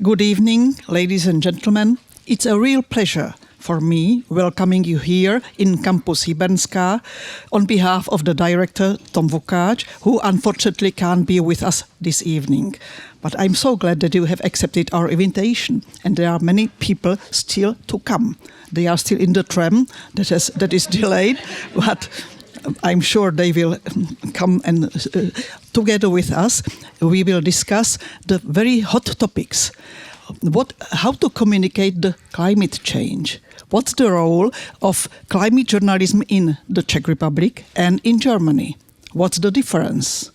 Good evening, ladies and gentlemen. It's a real pleasure for me welcoming you here in Campus Hybenská on behalf of the director Tom Vukáč, who unfortunately can't be with us this evening. But I'm so glad that you have accepted our invitation, and there are many people still to come. They are still in the tram that is delayed, but I'm sure they will come and together with us we will discuss the very hot topics. How to communicate the climate change? What's the role of climate journalism in the Czech Republic and in Germany? What's the difference?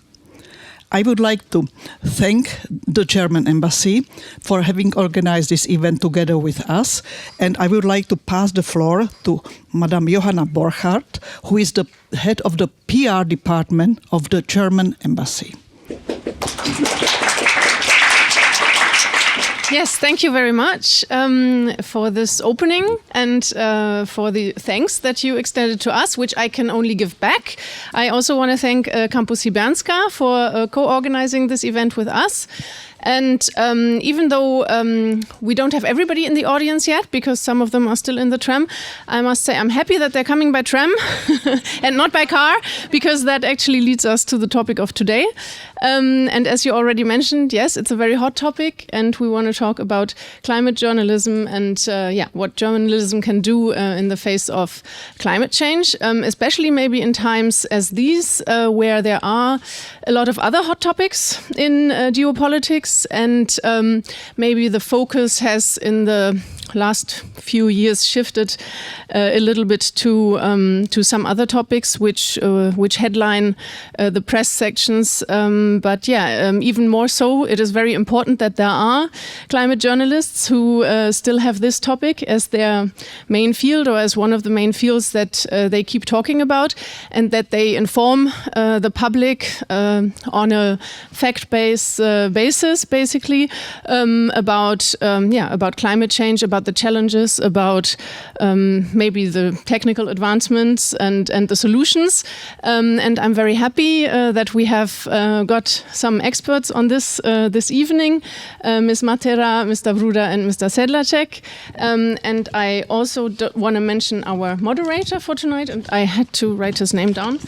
I would like to thank the German embassy for having organized this event together with us, and I would like to pass the floor to Madame Johanna Borchardt, who is the head of the PR department of the German embassy. Yes, thank you very much for this opening and for the thanks that you extended to us, which I can only give back. I also want to thank Campus Hybenská for co-organizing this event with us. And even though we don't have everybody in the audience yet, because some of them are still in the tram, I must say I'm happy that they're coming by tram and not by car, because that actually leads us to the topic of today. And as you already mentioned, yes, it's a very hot topic, and we want to talk about climate journalism and what journalism can do in the face of climate change, especially maybe in times as these, where there are a lot of other hot topics in geopolitics. And maybe the focus has in the last few years shifted a little bit to some other topics which headline the press sections. But even more so, it is very important that there are climate journalists who still have this topic as their main field or as one of the main fields that they keep talking about, and that they inform the public on a fact-based basis, basically, about climate change, about the challenges, about maybe the technical advancements and the solutions. And I'm very happy that we have got some experts on this evening, Ms. Matera, Mr. Bruder, and Mr. Sedlacek. And I also want to mention our moderator for tonight, and I had to write his name down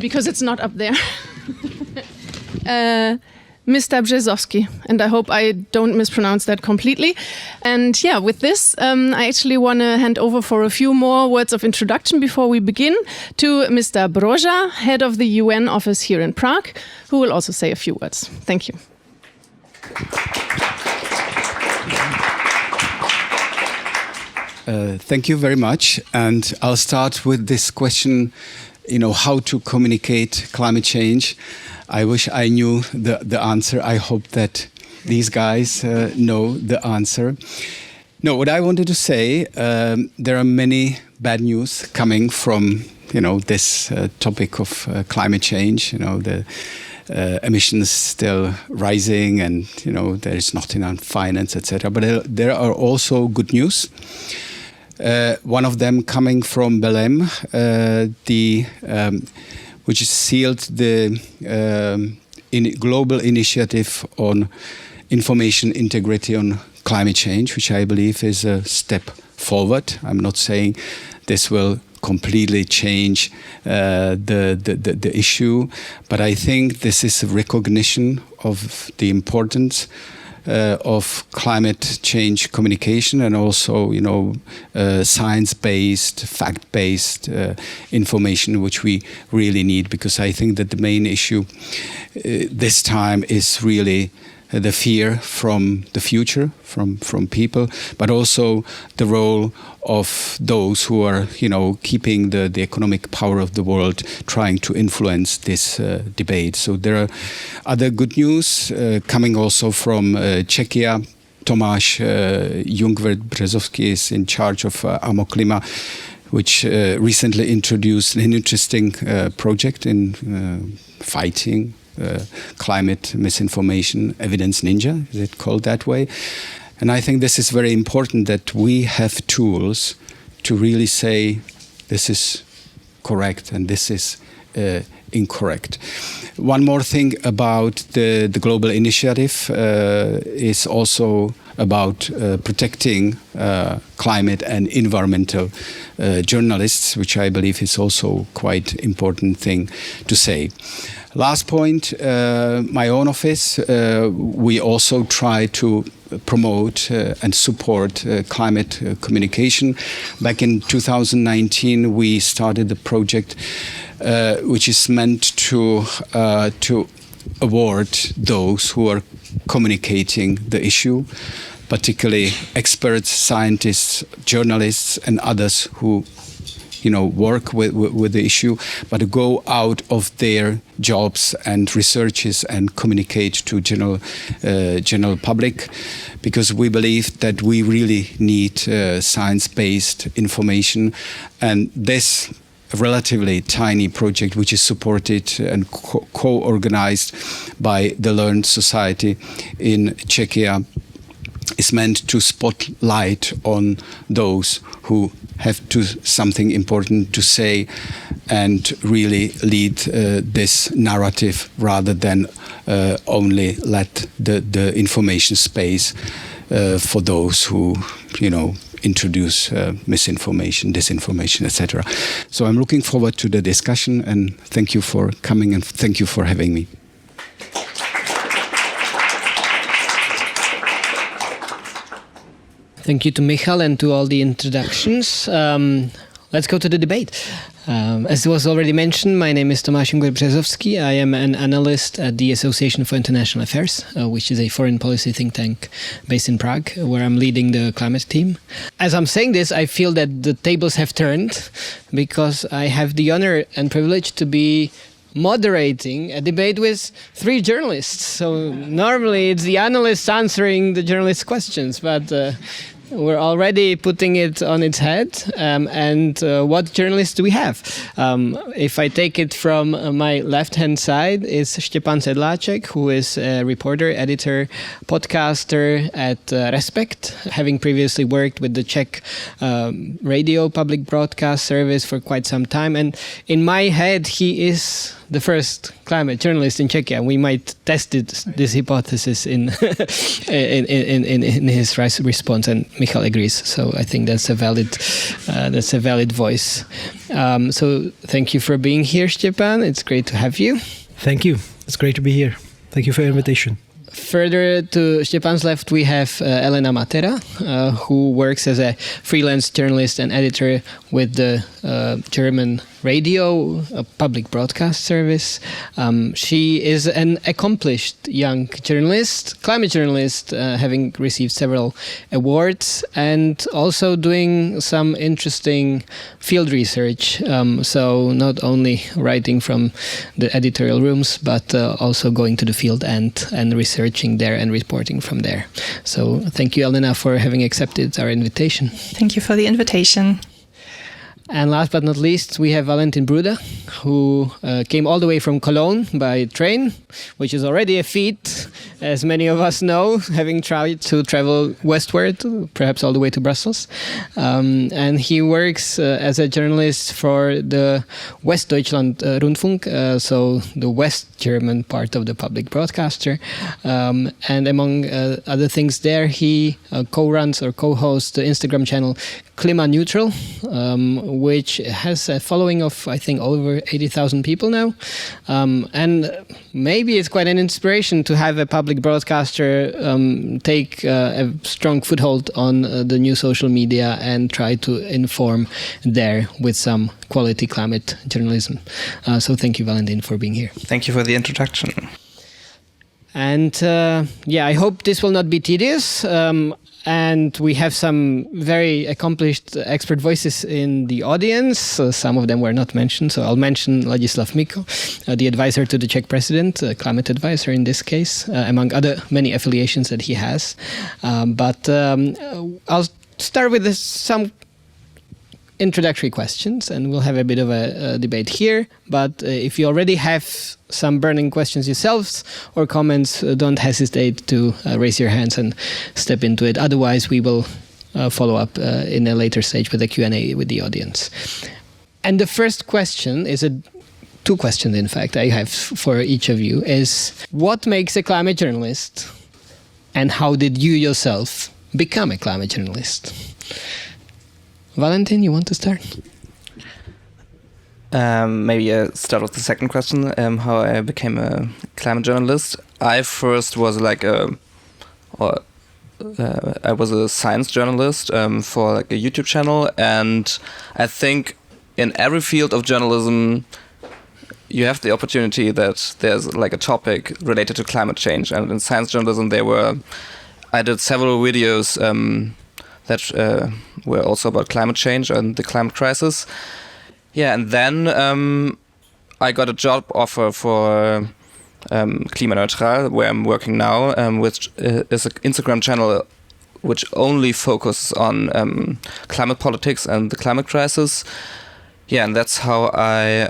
because it's not up there. Mr. Brzezowski, and I hope I don't mispronounce that completely. And with this, I actually want to hand over for a few more words of introduction before we begin to Mr. Broja, head of the UN office here in Prague, who will also say a few words. Thank you. Thank you very much. And I'll start with this question, how to communicate climate change. I wish I knew the answer. I hope that these guys know the answer. No, what I wanted to say, there are many bad news coming from, this topic of climate change. The emissions still rising, and, there is not enough finance, etc. But there are also good news. One of them coming from Belém, which is sealed the global initiative on information integrity on climate change, which I believe is a step forward. I'm not saying this will completely change the issue, but I think this is a recognition of the importance of climate change communication, and also, science-based, fact-based information, which we really need, because I think that the main issue this time is really the fear from the future, from people, but also the role of those who are, keeping the economic power of the world, trying to influence this debate. So there are other good news coming also from Czechia. Tomáš Jungwirth-Březovský is in charge of AMO Klima, which recently introduced an interesting project in fighting climate misinformation, Evidence Ninja, is it called that way? And I think this is very important, that we have tools to really say this is correct and this is incorrect. One more thing about the global initiative is also about protecting climate and environmental journalists, which I believe is also quite important thing to say. Last point, my own office, we also try to promote and support climate communication. Back in 2019, we started a project which is meant to award those who are communicating the issue, particularly experts, scientists, journalists, and others who work with the issue, but to go out of their jobs and researches and communicate to general public, because we believe that we really need science-based information, and this relatively tiny project, which is supported and co-organized by the Learned Society in Czechia, is meant to spotlight on those who have something important to say and really lead this narrative rather than only let the information space for those who, introduce misinformation, disinformation, etc. So I'm looking forward to the discussion, and thank you for coming and thank you for having me. Thank you to Michal and to all the introductions. Let's go to the debate. As was already mentioned, my name is Tomáš Březovský. I am an analyst at the Association for International Affairs, which is a foreign policy think tank based in Prague, where I'm leading the climate team. As I'm saying this, I feel that the tables have turned, because I have the honor and privilege to be moderating a debate with three journalists. So normally it's the analysts answering the journalists' questions, but we're already putting it on its head. And what journalists do we have? If I take it from my left-hand side, is Štěpán Sedláček, who is a reporter, editor, podcaster at Respekt, having previously worked with the Czech radio public broadcast service for quite some time. And in my head, he is the first climate journalist in Czechia. We might test this hypothesis in his response, and Michal agrees. So I think that's a valid voice. So thank you for being here, Štěpán. It's great to have you. Thank you. It's great to be here. Thank you for your invitation. Further to Štěpán's left, we have Elena Matera, who works as a freelance journalist and editor with the German radio, a public broadcast service. She is an accomplished young journalist, climate journalist, having received several awards, and also doing some interesting field research. So not only writing from the editorial rooms, but also going to the field and researching there and reporting from there. So thank you, Elena, for having accepted our invitation. Thank you for the invitation. And last but not least, we have Valentin Bruder, who came all the way from Cologne by train, which is already a feat, as many of us know, having tried to travel westward, perhaps all the way to Brussels. And he works as a journalist for the Westdeutschland Rundfunk, so the West German part of the public broadcaster. And among other things there, he co-runs or co-hosts the Instagram channel Klima Neutral, which has a following of, I think, over 80,000 people now. And maybe it's quite an inspiration to have a public broadcaster take a strong foothold on the new social media and try to inform there with some quality climate journalism. So thank you, Valentin, for being here. Thank you for the introduction. And I hope this will not be tedious. And we have some very accomplished expert voices in the audience. Some of them were not mentioned, so I'll mention Ladislav Miko, the advisor to the Czech president, climate advisor in this case, among other many affiliations that he has. But I'll start with some introductory questions, and we'll have a bit of a debate here. But if you already have some burning questions yourselves or comments, don't hesitate to raise your hands and step into it. Otherwise, we will follow up in a later stage with a Q&A with the audience. And the first question is a two questions, in fact, I have for each of you is what makes a climate journalist and how did you yourself become a climate journalist? Valentin, you want to start? Maybe I start with the second question, how I became a climate journalist. I first was I was a science journalist for like a YouTube channel, and I think in every field of journalism you have the opportunity that there's like a topic related to climate change, and in science journalism I did several videos that were also about climate change and the climate crisis. Yeah, and then I got a job offer for Klimaneutral, where I'm working now, which is an Instagram channel which only focuses on climate politics and the climate crisis. Yeah, and that's how I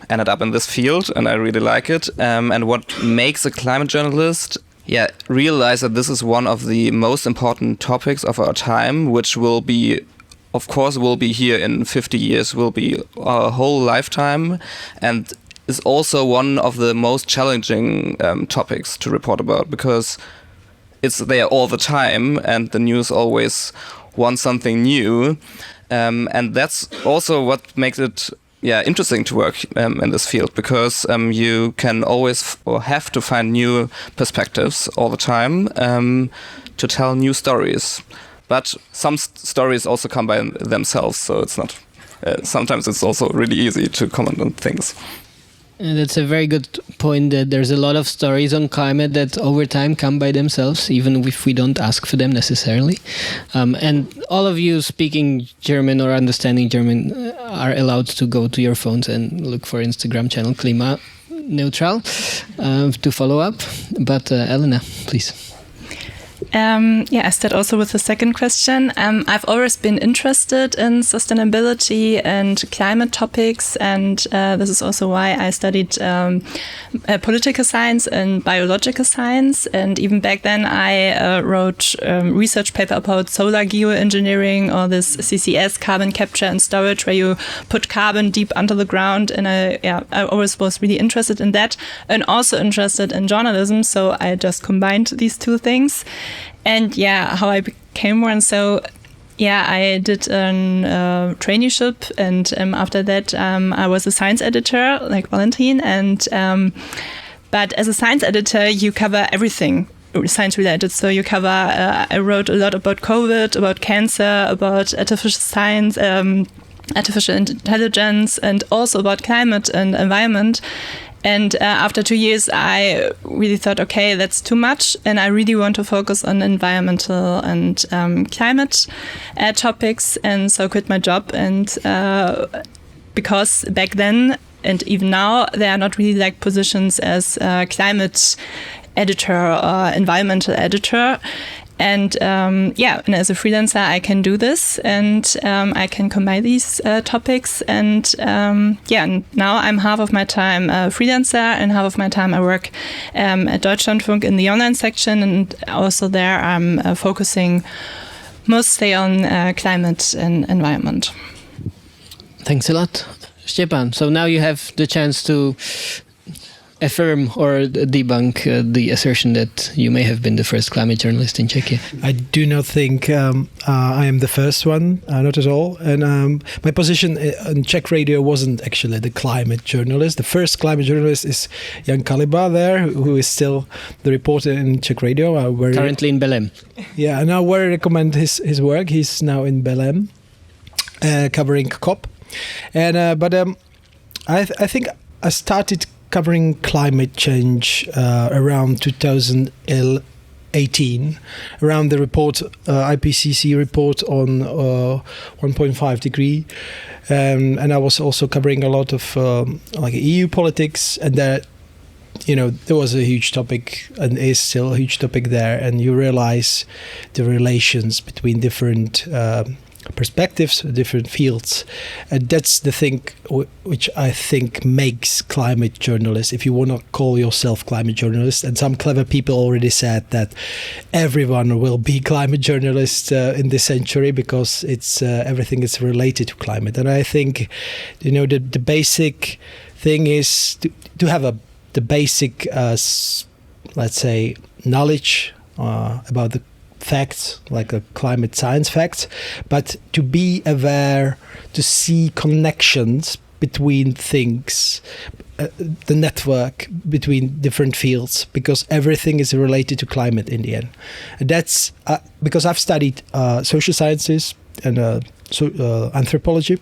ended up in this field, and I really like it. And what makes a climate journalist? Yeah, realize that this is one of the most important topics of our time, which will be here in 50 years, will be our whole lifetime, and is also one of the most challenging topics to report about, because it's there all the time and the news always wants something new. And that's also what makes it interesting to work in this field, because you can always or have to find new perspectives all the time to tell new stories. But some stories also come by themselves, so it's not. Sometimes it's also really easy to comment on things. That's a very good point, that there's a lot of stories on climate that over time come by themselves, even if we don't ask for them necessarily. And all of you speaking German or understanding German are allowed to go to your phones and look for Instagram channel Klimaneutral to follow up. But Elena, please. I start also with the second question. I've always been interested in sustainability and climate topics, and this is also why I studied political science and biological science. And even back then, I wrote a research paper about solar geoengineering, or this CCS, carbon capture and storage, where you put carbon deep under the ground. And I always was really interested in that, and also interested in journalism. So I just combined these two things. And how I became one. So I did a traineeship, and after that I was a science editor like Valentin. And but as a science editor, you cover everything science related. So you cover. I wrote a lot about COVID, about cancer, about artificial science, artificial intelligence, and also about climate and environment. And after 2 years, I really thought, okay, that's too much, and I really want to focus on environmental and climate topics, and so quit my job. And because back then and even now, there are not really like positions as climate editor or environmental editor. And and as a freelancer, I can do this, and I can combine these topics. And and now I'm half of my time a freelancer, and half of my time I work at Deutschlandfunk in the online section, and also there I'm focusing mostly on climate and environment. Thanks a lot, Stepan. So now you have the chance to affirm or debunk the assertion that you may have been the first climate journalist in Czechia. I do not think I am the first one, not at all. And my position on Czech radio wasn't actually the climate journalist. The first climate journalist is Jan Kaliba there, who is still the reporter in Czech radio. Currently in Belém. Yeah, and I very recommend his work. He's now in Belém, covering COP. And I think I started covering climate change around 2018, around the report, IPCC report on 1.5 degree. And I was also covering a lot of like EU politics, and that, there was a huge topic and is still a huge topic there. And you realize the relations between different perspectives, different fields, and that's the thing which I think makes climate journalists, if you want to call yourself climate journalist. And some clever people already said that everyone will be climate journalist in this century, because it's everything is related to climate. And I think the basic thing is to have the basic, let's say, knowledge about the facts, like the climate science facts, but to be aware, to see connections between things, the network between different fields, because everything is related to climate in the end. And that's because I've studied social sciences and anthropology,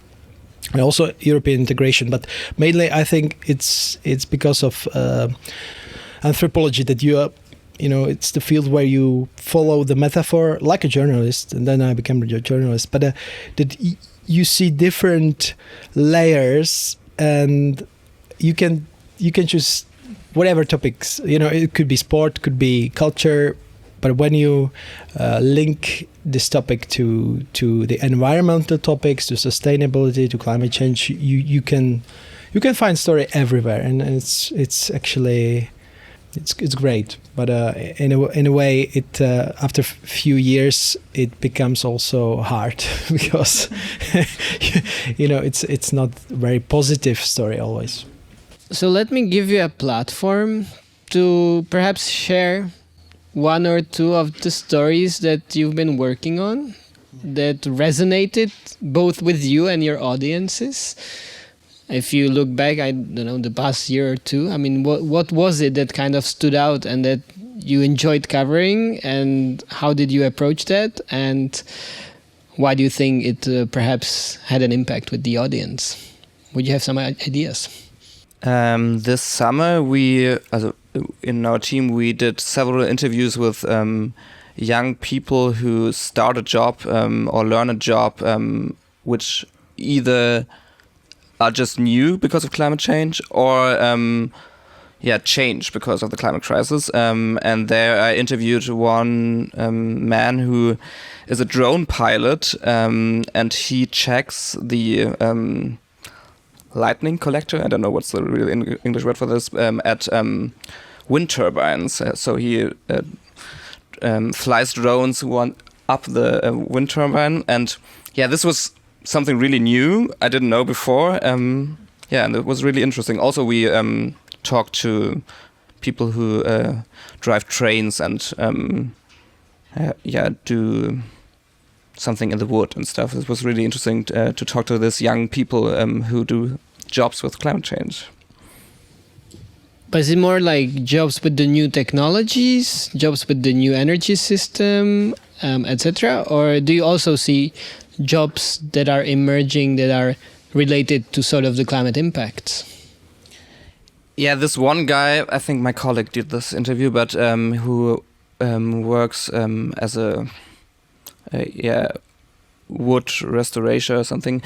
and also European integration, but mainly I think it's because of anthropology that it's the field where you follow the metaphor like a journalist, and then I became a journalist. But that you see different layers, and you can choose whatever topics. It could be sport, could be culture, but when you link this topic to the environmental topics, to sustainability, to climate change, you can find story everywhere, and it's actually. It's great, but in a way, it after a few years it becomes also hard because it's not very positive story always. So let me give you a platform to perhaps share one or two of the stories that you've been working on that resonated both with you and your audiences. If you look back, I don't know, the past year or two, I mean, what was it that kind of stood out and that you enjoyed covering, and how did you approach that, and why do you think it perhaps had an impact with the audience? Would you have some ideas? This summer, in our team, we did several interviews with young people who start a job or learn a job which either are just new because of climate change or change because of the climate crisis. And there I interviewed one man who is a drone pilot, and he checks the lightning collector, I don't know what's the real English word for this, at wind turbines. So he flies drones up the wind turbine, and this was something really new I didn't know before. And it was really interesting. Also, we talked to people who drive trains and do something in the wood and stuff. It was really interesting to talk to these young people who do jobs with climate change. But is it more like jobs with the new technologies, jobs with the new energy system, etc.? Or do you also see jobs that are emerging that are related to sort of the climate impacts? Yeah, this one guy, I think my colleague did this interview, but who works as a wood restoration or something.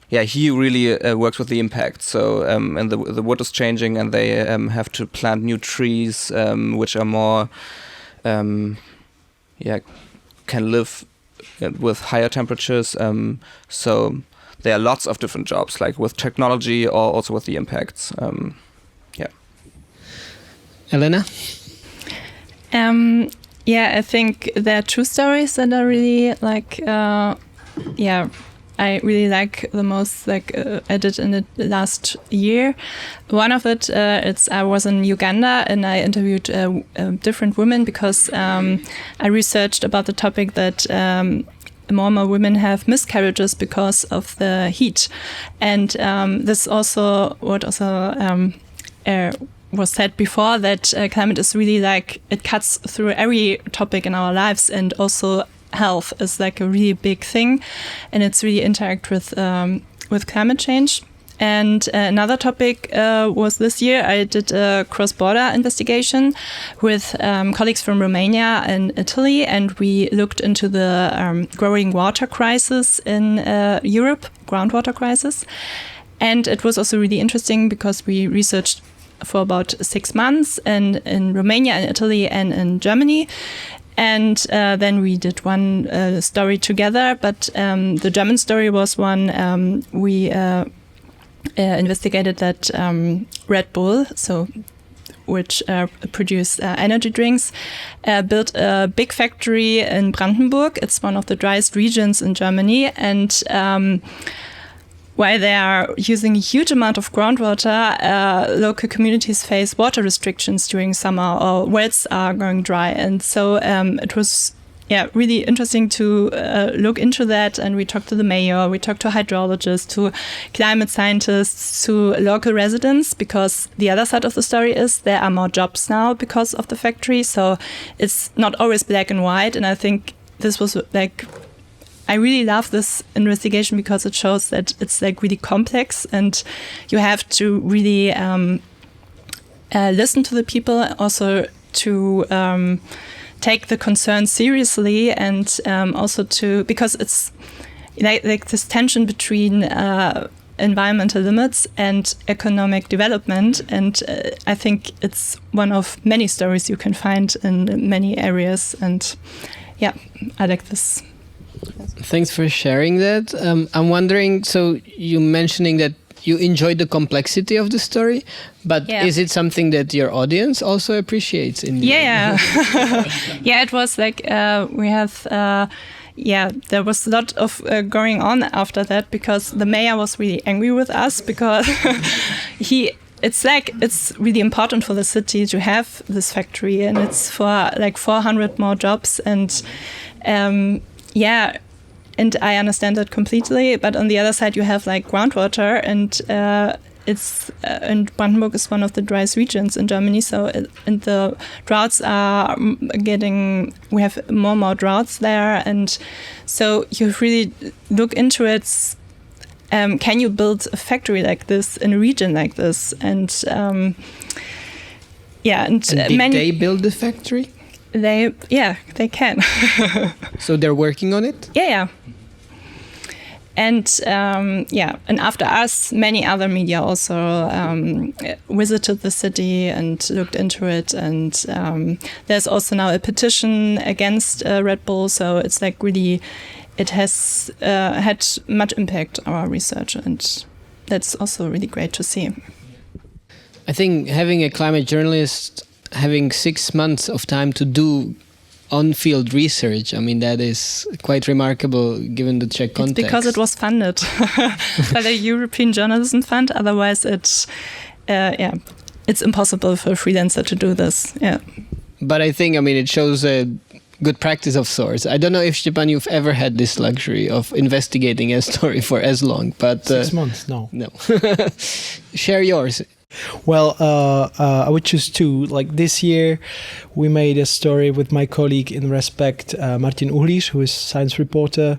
He really works with the impact. So and the wood is changing, and they have to plant new trees which are more can live with higher temperatures. So there are lots of different jobs, like with technology or also with the impacts. Elena? I think there are two stories that are really I really like the most, I did in the last year. One of it, I was in Uganda and I interviewed different women because I researched about the topic that more and more women have miscarriages because of the heat. And this also, what also was said before, that climate is really it cuts through every topic in our lives, and also health is a really big thing, and it's really interact with climate change. And another topic was this year I did a cross-border investigation with colleagues from Romania and Italy, and we looked into the growing water crisis in Europe, groundwater crisis. And it was also really interesting because we researched for about 6 months in Romania and Italy and in Germany. And then we did one story together, but the German story was one we investigated that Red Bull, which produce energy drinks, built a big factory in Brandenburg. It's one of the driest regions in Germany, and while they are using a huge amount of groundwater, local communities face water restrictions during summer, or wells are going dry. And so it was really interesting to look into that. And we talked to the mayor, we talked to hydrologists, to climate scientists, to local residents, because the other side of the story is there are more jobs now because of the factory. So it's not always black and white. And I think this was I really love this investigation because it shows that it's really complex, and you have to really listen to the people, also to take the concerns seriously, and also because it's like this tension between environmental limits and economic development, and I think it's one of many stories you can find in many areas, and I like this. Thanks for sharing that. I'm wondering, so you mentioning that you enjoyed the complexity of the story, but is it something that your audience also appreciates? Yeah. It was like we have... there was a lot of going on after that, because the mayor was really angry with us, because it's really important for the city to have this factory, and it's for 400 more jobs, and and I understand that completely. But on the other side, you have groundwater, and and Brandenburg is one of the driest regions in Germany. So and the droughts are we have more droughts there, and so you really look into it. Can you build a factory like this in a region like this? And and did they build the factory? They can. So they're working on it? Yeah. And and after us, many other media also visited the city and looked into it. And there's also now a petition against Red Bull. So it's really, it has had much impact on our research, and that's also really great to see. I think having a climate journalist having 6 months of time to do on-field research, I mean, that is quite remarkable given the Czech context. It's because it was funded by the European Journalism Fund. Otherwise, it's impossible for a freelancer to do this. Yeah. But I think, it shows a good practice of sorts. I don't know if, Stepan, you've ever had this luxury of investigating a story for as long, but... 6 months, no. No. Share yours. Well, I would choose two. This year, we made a story with my colleague in Respect, Martin Uhliš, who is a science reporter,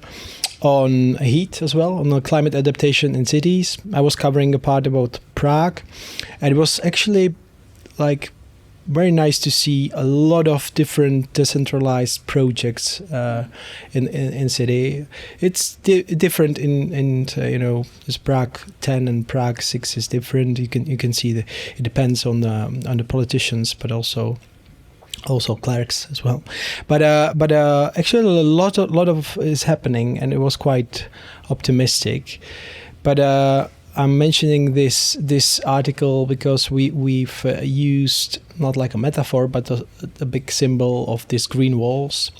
on heat as well, on climate adaptation in cities. I was covering a part about Prague, and it was actually very nice to see a lot of different decentralized projects in city. It's different in this Prague 10 and Prague 6 is different. You can see it depends on the politicians, but also clerics as well. But actually a lot of is happening, and it was quite optimistic. But I'm mentioning this article because we've used not like a metaphor, but a big symbol of these green walls,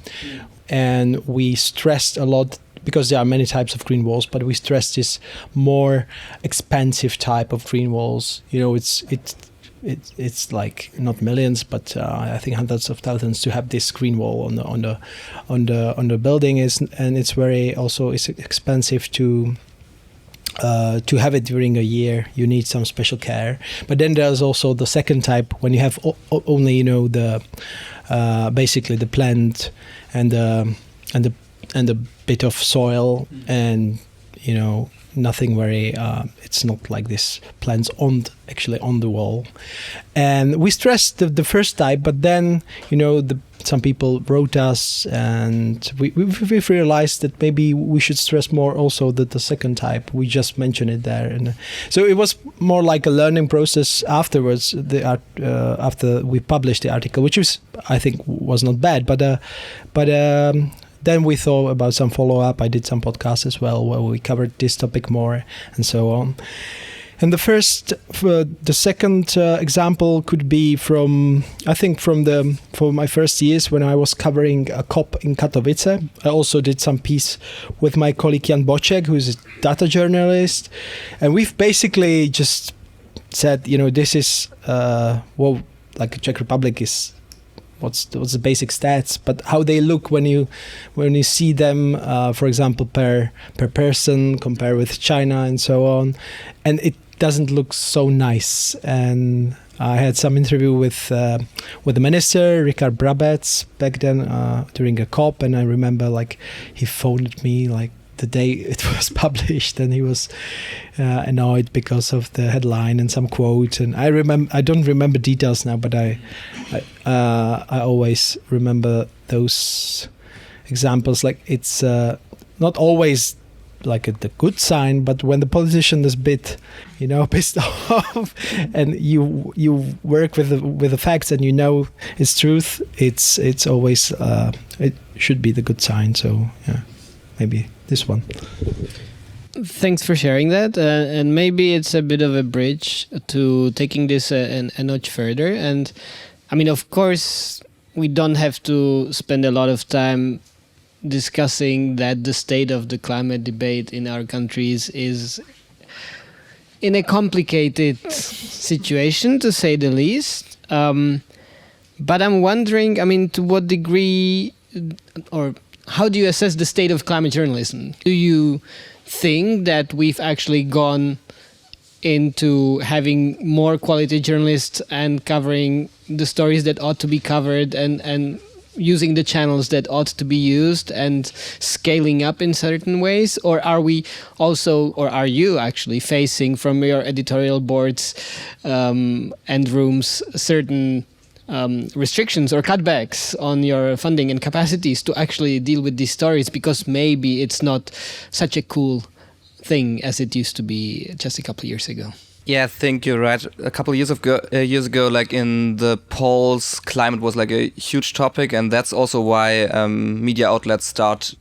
and we stressed a lot because there are many types of green walls, but we stressed this more expensive type of green walls. It's not millions, but I think hundreds of thousands to have this green wall on the building and it's very also it's expensive to have it during a year. You need some special care. But then there's also the second type when you have only the basically the plant and the bit of soil and nothing very it's not like this plants actually on the wall. And we stressed the first type, but then some people wrote us, and we've realized that maybe we should stress more also the second type. We just mentioned it there, and so it was more like a learning process afterwards. After we published the article, which I think was not bad, but then we thought about some follow-up. I did some podcasts as well where we covered this topic more and so on. And the second example could be from my first years when I was covering a COP in Katowice. I also did some piece with my colleague Jan Boček, who's a data journalist, and we've basically just said, this is like Czech Republic is. What's the basic stats, but how they look when you see them, for example, per person, compare with China and so on, and it doesn't look so nice. And I had some interview with the minister, Richard Brabec, back then during a COP, and I remember he phoned me the day it was published, and he was annoyed because of the headline and some quote. And I don't remember details now, but I always remember those examples. It's not always the good sign, but when the politician is pissed off, and you work with the facts and it's truth, it's always it should be the good sign. So yeah, maybe this one. Thanks for sharing that, and maybe it's a bit of a bridge to taking this a notch further. And I mean, of course, we don't have to spend a lot of time discussing that the state of the climate debate in our countries is in a complicated situation, to say the least. But I'm wondering, I mean, to what degree, or how do you assess the state of climate journalism? Do you think that we've actually gone into having more quality journalists and covering the stories that ought to be covered and using the channels that ought to be used and scaling up in certain ways? Or are we also, or are you actually facing from your editorial boards and rooms certain restrictions or cutbacks on your funding and capacities to actually deal with these stories because maybe it's not such a cool thing as it used to be just a couple of years ago? Yeah, I think you're right. A couple of years ago, in the polls, climate was a huge topic, and that's also why media outlets started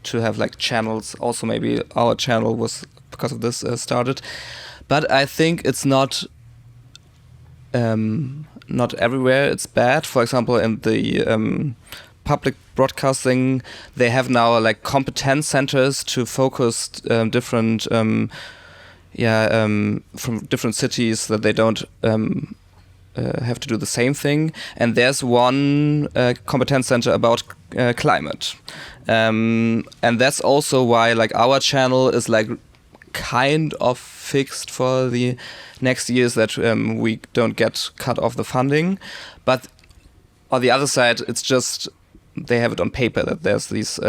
to have channels. Also, maybe our channel was because of this started. But I think it's not everywhere. It's bad. For example, in the public broadcasting, they have now competence centers to focus different. From different cities that they don't have to do the same thing. And there's one competence center about climate. And that's also why our channel is kind of fixed for the next years, that we don't get cut off the funding. But on the other side, it's just they have it on paper that there's this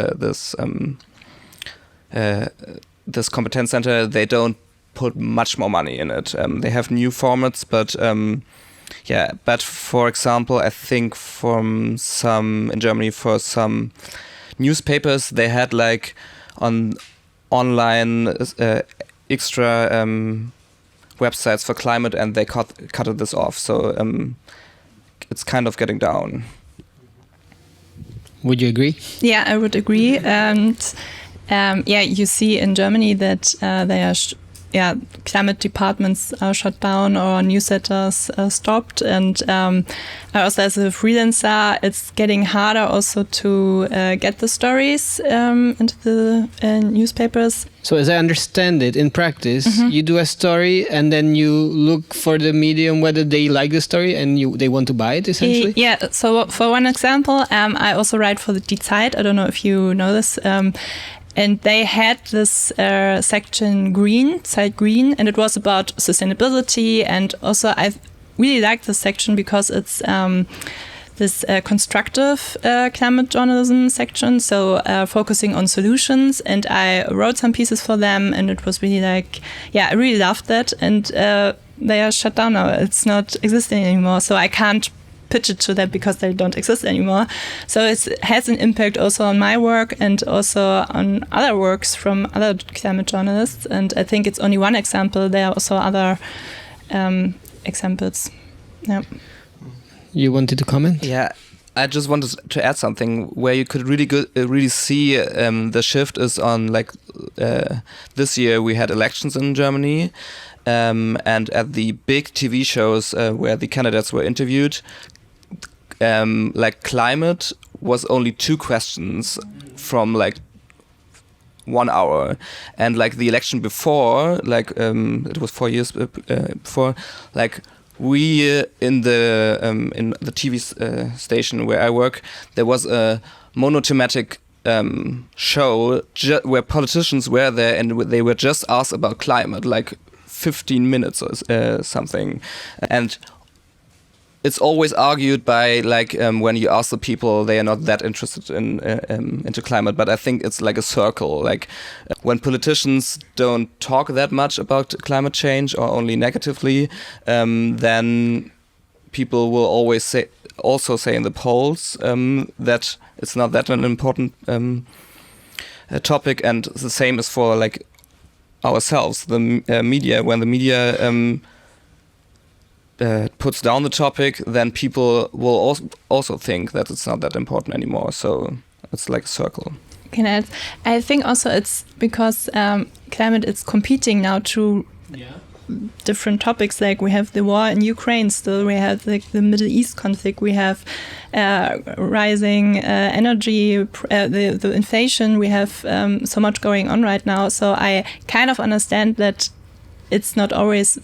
competence center. They don't put much more money in it. They have new formats, but but for example, I think in Germany for some newspapers, they had on online extra websites for climate, and they cut this off. So it's kind of getting down. Would you agree? Yeah, I would agree. And you see in Germany that they are climate departments are shut down or newsletters stopped. And also as a freelancer, it's getting harder also to get the stories into the newspapers. So as I understand it, in practice, you do a story and then you look for the medium whether they like the story and they want to buy it, essentially? Yeah, so for one example, I also write for the Die Zeit. I don't know if you know this. And they had this section Zeit Green, and it was about sustainability. And also I really like this section because it's this constructive climate journalism section, so focusing on solutions. And I wrote some pieces for them, and it was really I really loved that. And they are shut down now. It's not existing anymore. So I can't pitch it to them because they don't exist anymore. So it has an impact also on my work and also on other works from other climate journalists. And I think it's only one example. There are also other examples. Yeah. You wanted to comment? Yeah, I just wanted to add something where you could really see the shift is on like this year we had elections in Germany, and at the big TV shows where the candidates were interviewed, like climate was only 2 questions from like 1 hour, and like the election before, like it was 4 years before, like. We in the TV station where I work, there was a monothematic show where politicians were there and they were just asked about climate, like 15 minutes or something, and it's always argued by like when you ask the people, they are not that interested in into climate. But I think it's like a circle. Like when politicians don't talk that much about climate change or only negatively, then people will always say in the polls that it's not that an important topic. And the same is for like ourselves, the media. When the media puts down the topic, then people will also think that it's not that important anymore. So it's like a circle. I think also it's because climate is competing now to different topics. Like we have the war in Ukraine, still we have like the Middle East conflict, we have rising energy, the inflation, we have so much going on right now. So I kind of understand that it's not always,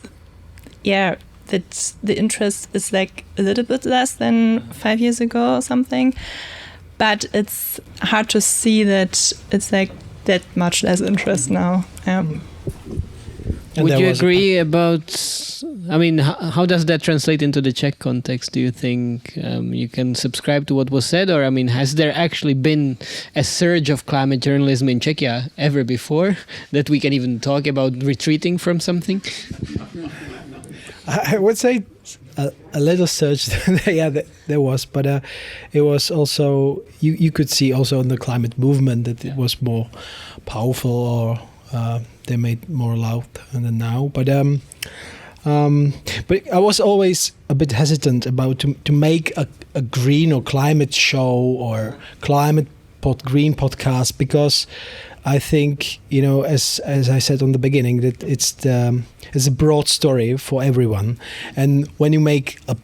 that the interest is like a little bit less than 5 years ago or something, but it's hard to see that it's like that much less interest now. Would you agree about, I mean, how does that translate into the Czech context? Do you think you can subscribe to what was said? Or, I mean, has there actually been a surge of climate journalism in Czechia ever before that we can even talk about retreating from something? I would say a little surge, there was, but it was also, you could see also in the climate movement that it was more powerful, or they made more loud than now. But I was always a bit hesitant about to make a green or climate show or green podcast, because I think, as I said on the beginning, that it's a broad story for everyone. And when you make a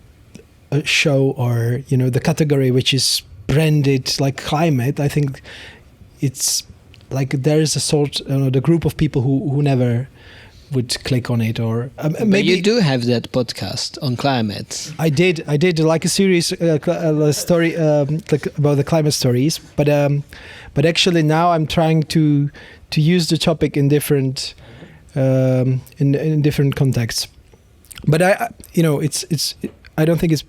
show or, the category which is branded like climate, I think it's like there is a sort, the group of people who never would click on it, or maybe you do have that podcast on climate. I did like a series story like about the climate stories, but actually now I'm trying to use the topic in different in different contexts. But it's I don't think it's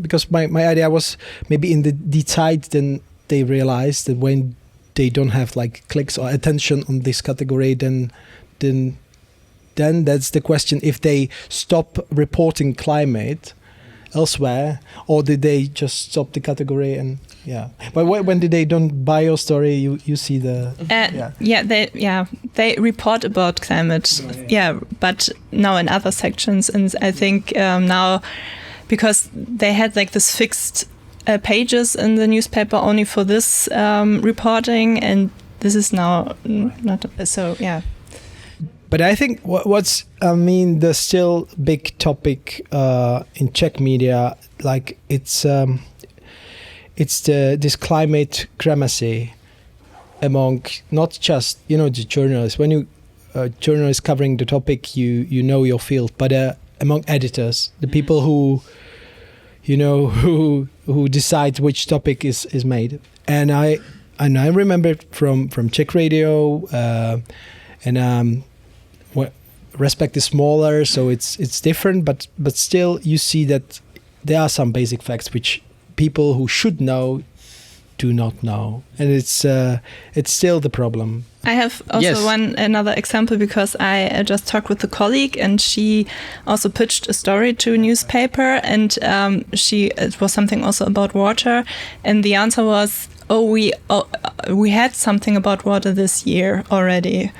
because my idea was maybe in the Zeit, then they realized that when they don't have like clicks or attention on this category, then that's the question, if they stop reporting climate elsewhere, or did they just stop the category? And but when they don't buy your story, you see the they report about climate, but now in other sections. And I think now, because they had like this fixed pages in the newspaper only for this reporting, and this is now not so. But I think what's the still big topic in Czech media, like it's this climate creamery among not just the journalists. When you journalists covering the topic, you know your field, but among editors, the people who who decide which topic is made. And I remember from Czech radio, and Respect is smaller, so it's different, but still you see that there are some basic facts which people who should know do not know, and it's still the problem. I have also another example, because I just talked with a colleague, and she also pitched a story to a newspaper, and it was something also about water, and the answer was, we had something about water this year already.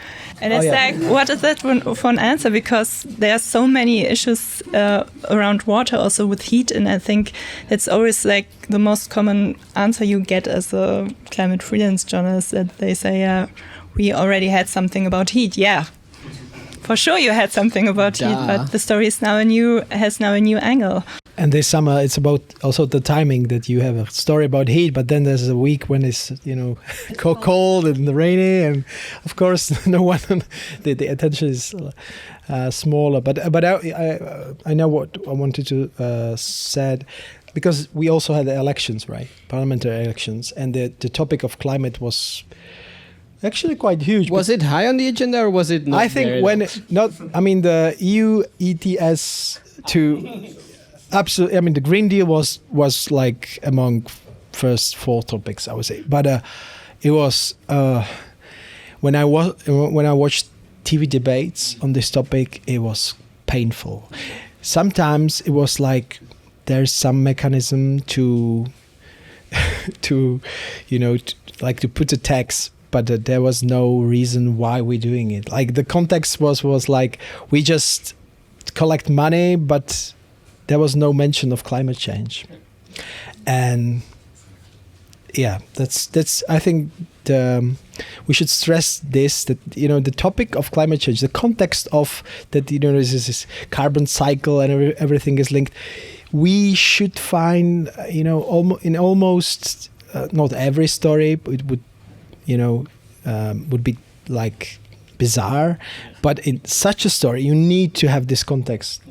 And it's like, what is that for an answer? Because there are so many issues around water, also with heat, and I think it's always like the most common answer you get as a climate freelance journalist, that they say, we already had something about heat. Yeah, for sure you had something about heat, but the story is has now a new angle. And this summer, it's about also the timing, that you have a story about heat, but then there's a week when it's cold and rainy, and of course no one the attention is smaller. But I know what I wanted to said, because we also had the elections, right? Parliamentary elections, and the topic of climate was actually quite huge. Was it high on the agenda, or was it not? I think the EU ETS to. Absolutely. I mean, the Green Deal was like among first 4 topics, I would say. But it was when I watched TV debates on this topic, it was painful. Sometimes it was like there's some mechanism to put a tax, but there was no reason why we're doing it. Like the context was like we just collect money, but there was no mention of climate change. And yeah, that's I think we should stress this, that the topic of climate change, the context of that, this is this carbon cycle and everything is linked. We should find almost not every story, it would be like bizarre, but in such a story you need to have this context,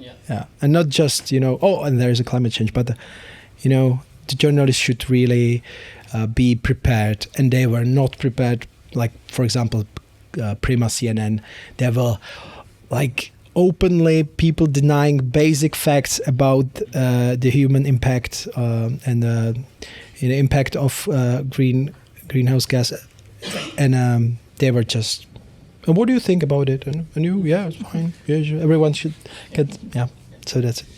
and not just and there is a climate change, but the journalists should really be prepared, and they were not prepared. Like for example, Prima CNN, there were like openly people denying basic facts about the human impact and the impact of greenhouse gas, and they were just. And what do you think about it? And it's fine. Yeah, sure. Everyone should get. Yeah, so that's it.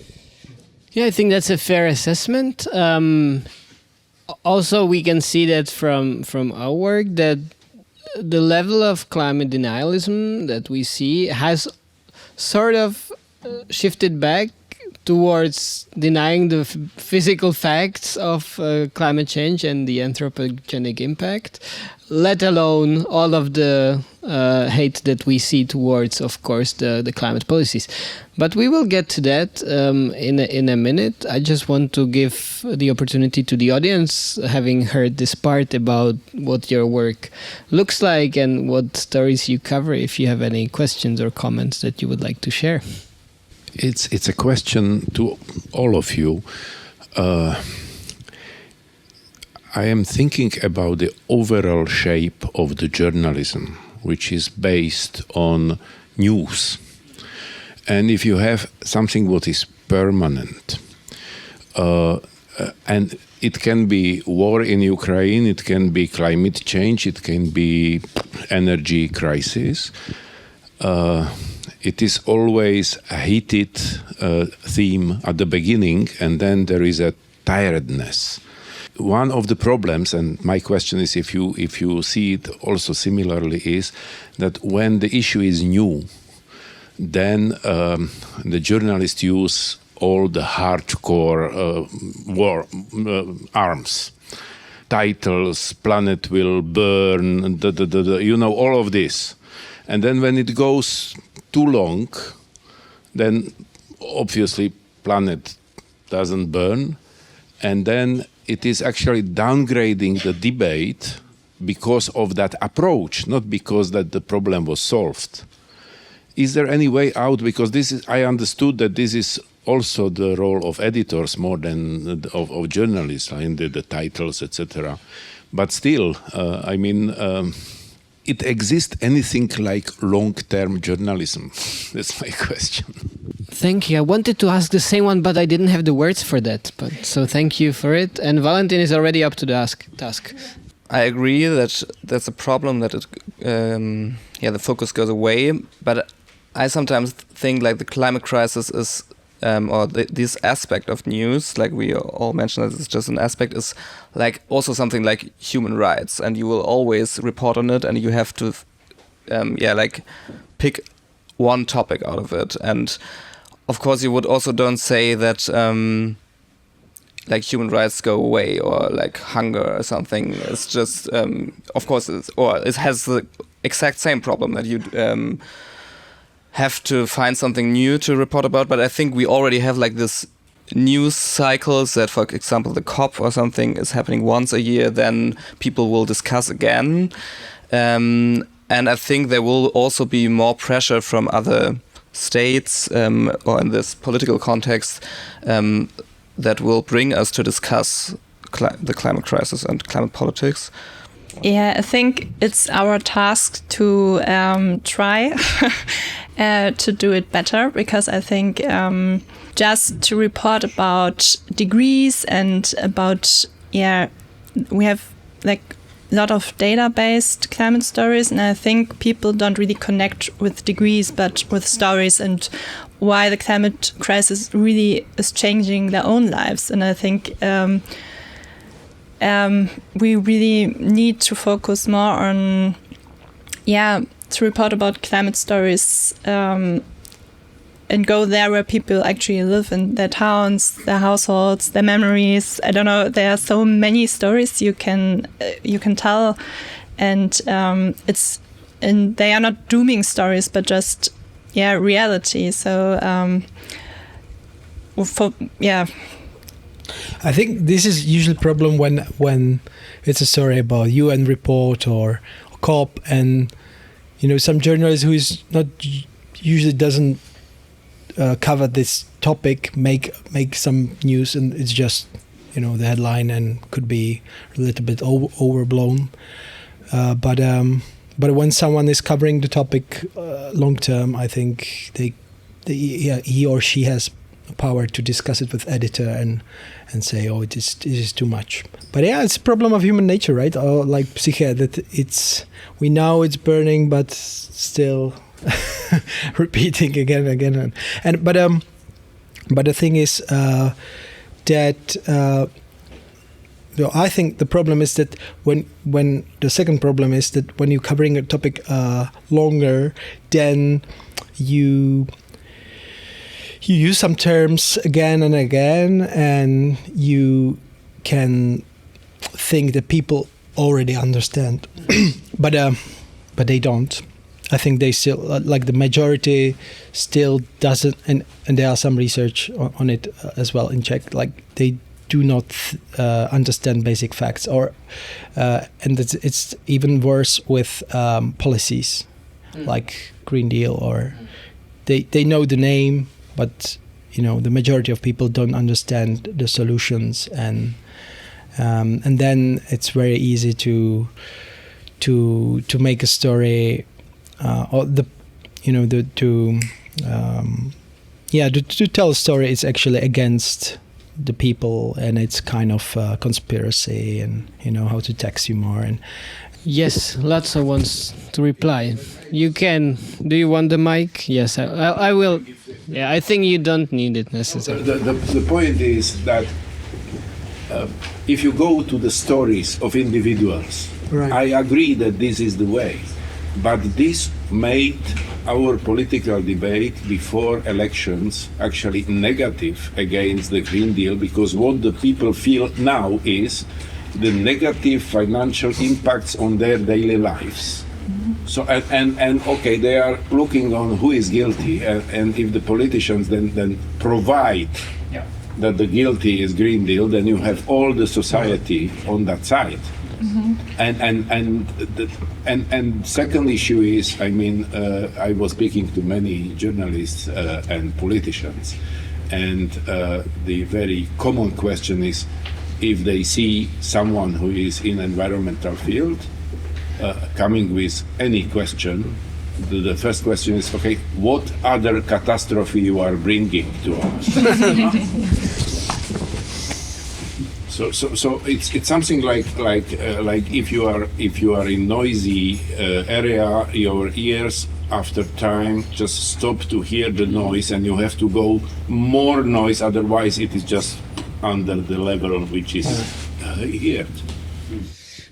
Yeah, I think that's a fair assessment. Also, we can see that from our work that the level of climate denialism that we see has sort of shifted back towards denying the physical facts of climate change and the anthropogenic impact, let alone all of the hate that we see towards, of course, the climate policies. But we will get to that in a minute. I just want to give the opportunity to the audience, having heard this part, about what your work looks like and what stories you cover, if you have any questions or comments that you would like to share. It's a question to all of you. I am thinking about the overall shape of the journalism, which is based on news. And if you have something what is permanent, and it can be war in Ukraine, it can be climate change, it can be energy crisis, it is always a heated theme at the beginning, and then there is a tiredness. One of the problems, and my question is if you see it also similarly, is that when the issue is new, then the journalists use all the hardcore war arms. Titles, planet will burn, all of this. And then when it goes too long, then obviously planet doesn't burn, and then it is actually downgrading the debate because of that approach, not because that the problem was solved. Is there any way out? Because I understood that this is also the role of editors more than of journalists, in the titles, etc. But still, it exists anything like long-term journalism? That's my question. Thank you. I wanted to ask the same one, but I didn't have the words for that. So thank you for it. And Valentin is already up to the task. I agree that that's a problem, that the focus goes away. But I sometimes think like the climate crisis is, this aspect of news, like we all mentioned that it's just an aspect, is like also something like human rights, and you will always report on it, and you have to like pick one topic out of it. And of course, you would also don't say that like human rights go away or like hunger or something. It's just, of course, it has the exact same problem that you have to find something new to report about. But I think we already have like this news cycles that, for example, the COP or something is happening once a year, then people will discuss again. And I think there will also be more pressure from other states or in this political context that will bring us to discuss the climate crisis and climate politics. Yeah, I think it's our task to try to do it better, because I think just to report about degrees and about, we have like a lot of data-based climate stories, and I think people don't really connect with degrees but with stories and why the climate crisis really is changing their own lives. And I think we really need to focus more on, to report about climate stories and go there where people actually live, in their towns, their households, their memories. I don't know. There are so many stories you can tell, and they are not dooming stories, but just reality. So I think this is usually a problem when it's a story about UN report or COP, and some journalist who is not usually doesn't cover this topic make some news, and it's just the headline and could be a little bit overblown. But when someone is covering the topic long term, I think he or she has power to discuss it with editor and say, oh, it is too much. But it's a problem of human nature, right? Or like psyche, that we know it's burning, but still repeating again and again. But the thing is that I think the problem is that when the second problem is that when you're covering a topic longer, then you use some terms again and again, and you can think that people already understand, but they don't. I think they still, like the majority still doesn't, and there are some research on it as well in Czech, like they do not understand basic facts, or and it's even worse with policies like Green Deal, or they know the name, but the majority of people don't understand the solutions, and then it's very easy to make a story, or to tell a story is actually against the people, and it's kind of conspiracy, and how to tax you more. And yes, Latso wants to reply. You can. Do you want the mic? Yes, I will. Yeah, I think you don't need it necessarily. The point is that if you go to the stories of individuals, right. I agree that this is the way, but this made our political debate before elections actually negative against the Green Deal, because what the people feel now is the negative financial impacts on their daily lives. So and okay, they are looking on who is guilty, and if the politicians then provide that the guilty is Green Deal, then you have all the society on that side. And second issue is, I was speaking to many journalists and politicians, and the very common question is, if they see someone who is in environmental field coming with any question, the first question is, okay, what other catastrophe you are bringing to us? So it's something like if you are in noisy area, your ears after time just stop to hear the noise, and you have to go more noise, otherwise it is just under the level which is heard.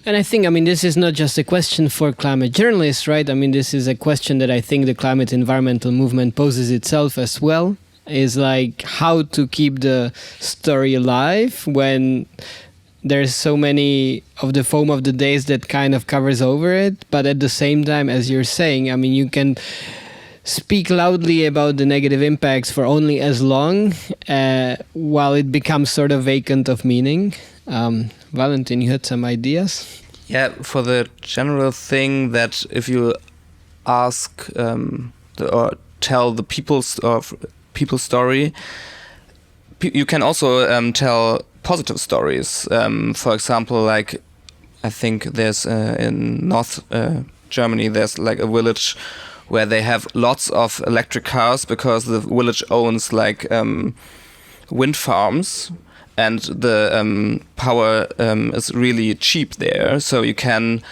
And I think, this is not just a question for climate journalists, right? This is a question that I think the climate environmental movement poses itself as well, is like how to keep the story alive when there's so many of the foam of the days that kind of covers over it. But at the same time, as you're saying, you can speak loudly about the negative impacts for only as long while it becomes sort of vacant of meaning. Valentin, you had some ideas? Yeah, for the general thing that if you ask or tell the people's story, you can also tell positive stories. For example, like I think there's in North Germany, there's like a village where they have lots of electric cars because the village owns like wind farms. And the power is really cheap there, so you can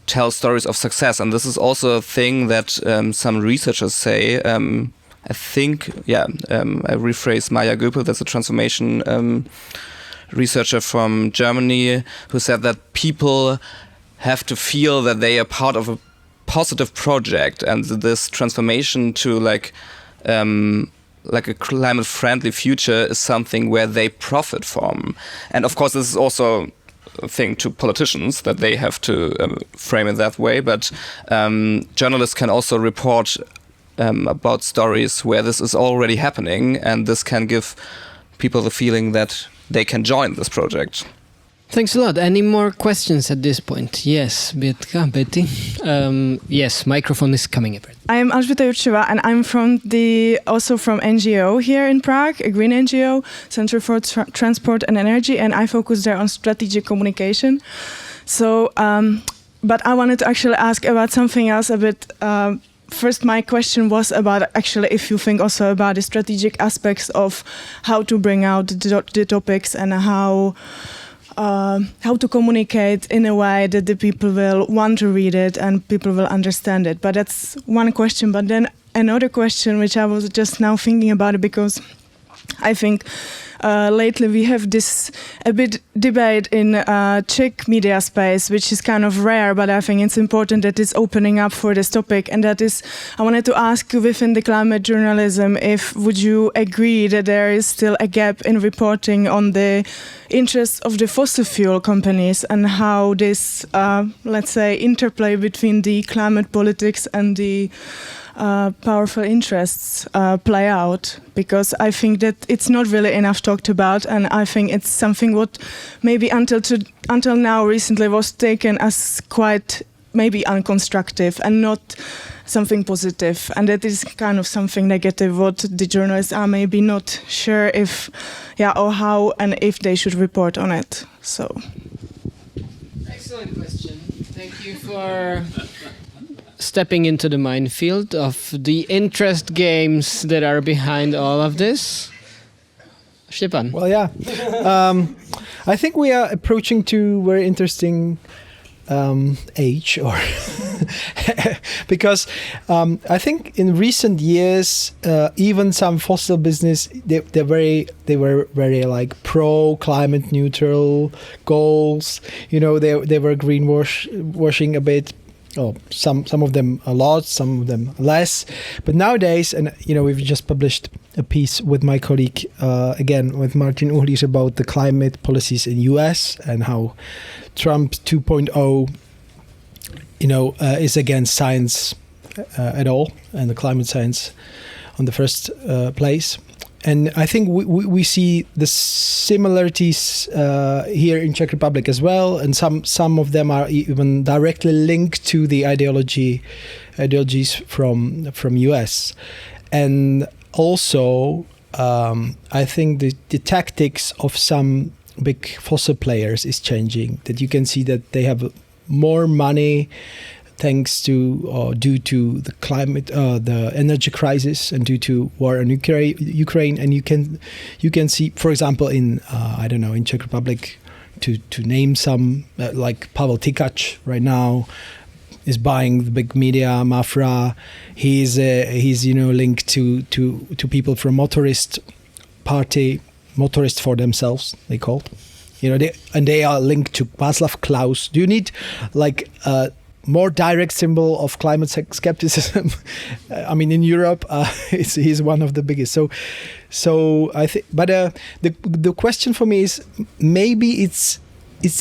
tell stories of success. And this is also a thing that some researchers say. I think, I rephrase Maya Göpel, that's a transformation researcher from Germany, who said that people have to feel that they are part of a positive project, and this transformation to like a climate-friendly future is something where they profit from. And of course, this is also a thing to politicians that they have to frame it that way. But journalists can also report about stories where this is already happening, and this can give people the feeling that they can join this project. Thanks a lot. Any more questions at this point? Yes, Betty. Yes, microphone is coming up. I'm Alžběta Jurčová, and I'm also from NGO here in Prague, a green NGO, Center for Transport and Energy, and I focus there on strategic communication. So, but I wanted to actually ask about something else a bit. First, my question was about actually if you think also about the strategic aspects of how to bring out the topics and how to communicate in a way that the people will want to read it and people will understand it. But that's one question. But then another question, which I was just now thinking about it, because I think lately we have this a bit debate in Czech media space, which is kind of rare, but I think it's important that it's opening up for this topic. And that is, I wanted to ask you within the climate journalism, would you agree that there is still a gap in reporting on the interests of the fossil fuel companies and how this, let's say, interplay between the climate politics and the powerful interests play out, because I think that it's not really enough talked about, and I think it's something what maybe until now recently was taken as quite maybe unconstructive and not something positive, and that is kind of something negative what the journalists are maybe not sure if or how and if they should report on it. So excellent question. Thank you for stepping into the minefield of the interest games that are behind all of this. Stepan. Well, yeah. I think we are approaching to very interesting age, or because I think in recent years, even some fossil business, they were very like pro climate neutral goals. They were greenwashing a bit. Oh, some of them a lot, some of them less. But nowadays, and we've just published a piece with my colleague, again with Martin Uhlíř, about the climate policies in US and how Trump 2.0, is against science at all, and the climate science on the first place. And I think we see the similarities here in Czech Republic as well, and some of them are even directly linked to the ideologies from US. And also, I think the tactics of some big fossil players is changing. That you can see that they have more money thanks to or due to the climate, the energy crisis, and due to war in Ukraine, and you can see, for example, in in Czech Republic, to name some, like Pavel Tikač right now is buying the big media, Mafra. He's linked to people from motorist party, motorists for themselves, they called. they are linked to Václav Klaus. Do you need like a more direct symbol of climate skepticism? I mean, in Europe, he's one of the biggest. So I think, but the question for me is, maybe it's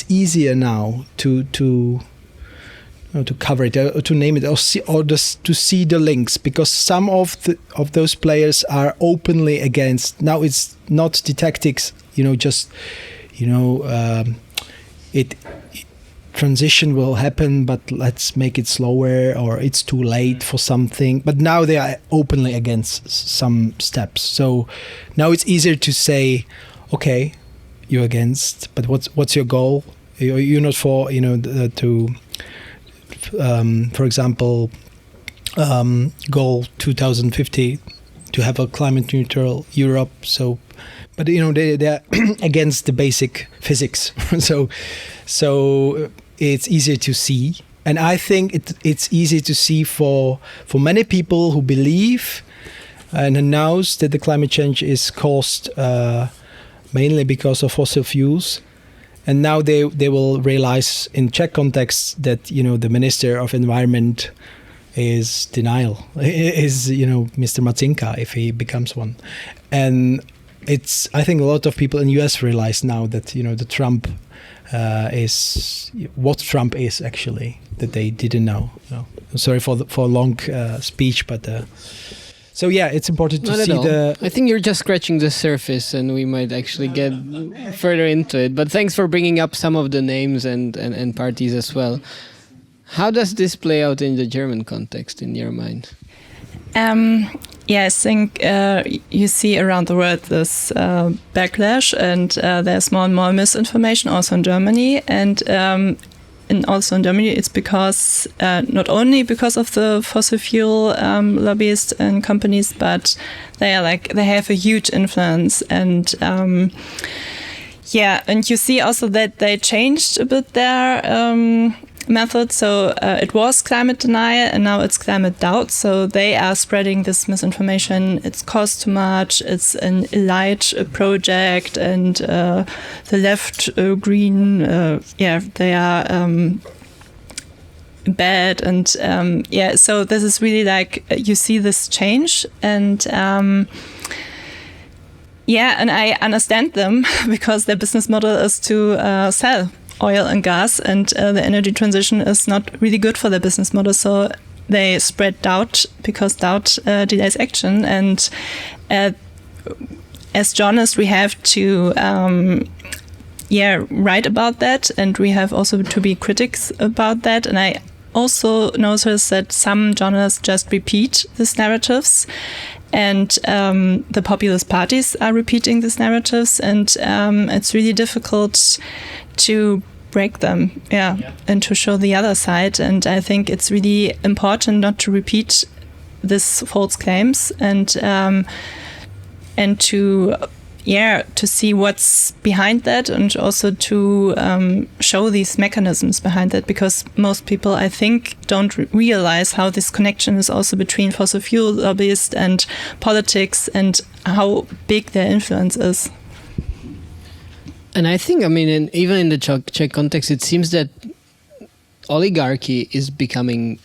easier now to cover it, or to name it, or just to see the links, because some of those players are openly against. Now it's not the tactics, transition will happen, but let's make it slower, or it's too late for something. But now they are openly against some steps. So now it's easier to say, okay, you're against, but what's your goal? You're not for, for example, goal 2050 to have a climate neutral Europe. So, but they're against the basic physics. So it's easier to see, and I think it's easy to see for many people who believe and announce that the climate change is caused mainly because of fossil fuels. And now they will realize in Czech context that the Minister of Environment is denial, is Mr. Macinka, if he becomes one. And I think a lot of people in US realize now that the Trump is what Trump is actually, that they didn't know. I'm sorry for a long speech, but so yeah, it's important to see I think you're just scratching the surface, and we might actually get further into it. But thanks for bringing up some of the names and parties as well. How does this play out in the German context, in your mind? I think you see around the world this backlash, and there's more and more misinformation also in Germany. And also in Germany, it's because not only because of the fossil fuel lobbyists and companies, but they have a huge influence. And and you see also that they changed a bit their method. So it was climate denial, and now it's climate doubt. So they are spreading this misinformation. It's cost too much. It's an elite project, and the left green, they are bad. And so this is really like you see this change, and and I understand them because their business model is to sell oil and gas, and the energy transition is not really good for their business model. So they spread doubt, because doubt delays action. And as journalists, we have to write about that, and we have also to be critics about that. And I also notice that some journalists just repeat these narratives, and the populist parties are repeating these narratives, and it's really difficult to break them, and to show the other side. And I think it's really important not to repeat these false claims, and to see what's behind that, and also to show these mechanisms behind that, because most people, I think, don't realize how this connection is also between fossil fuel lobbyists and politics, and how big their influence is. And I think, even in the Czech context, it seems that oligarchy is becoming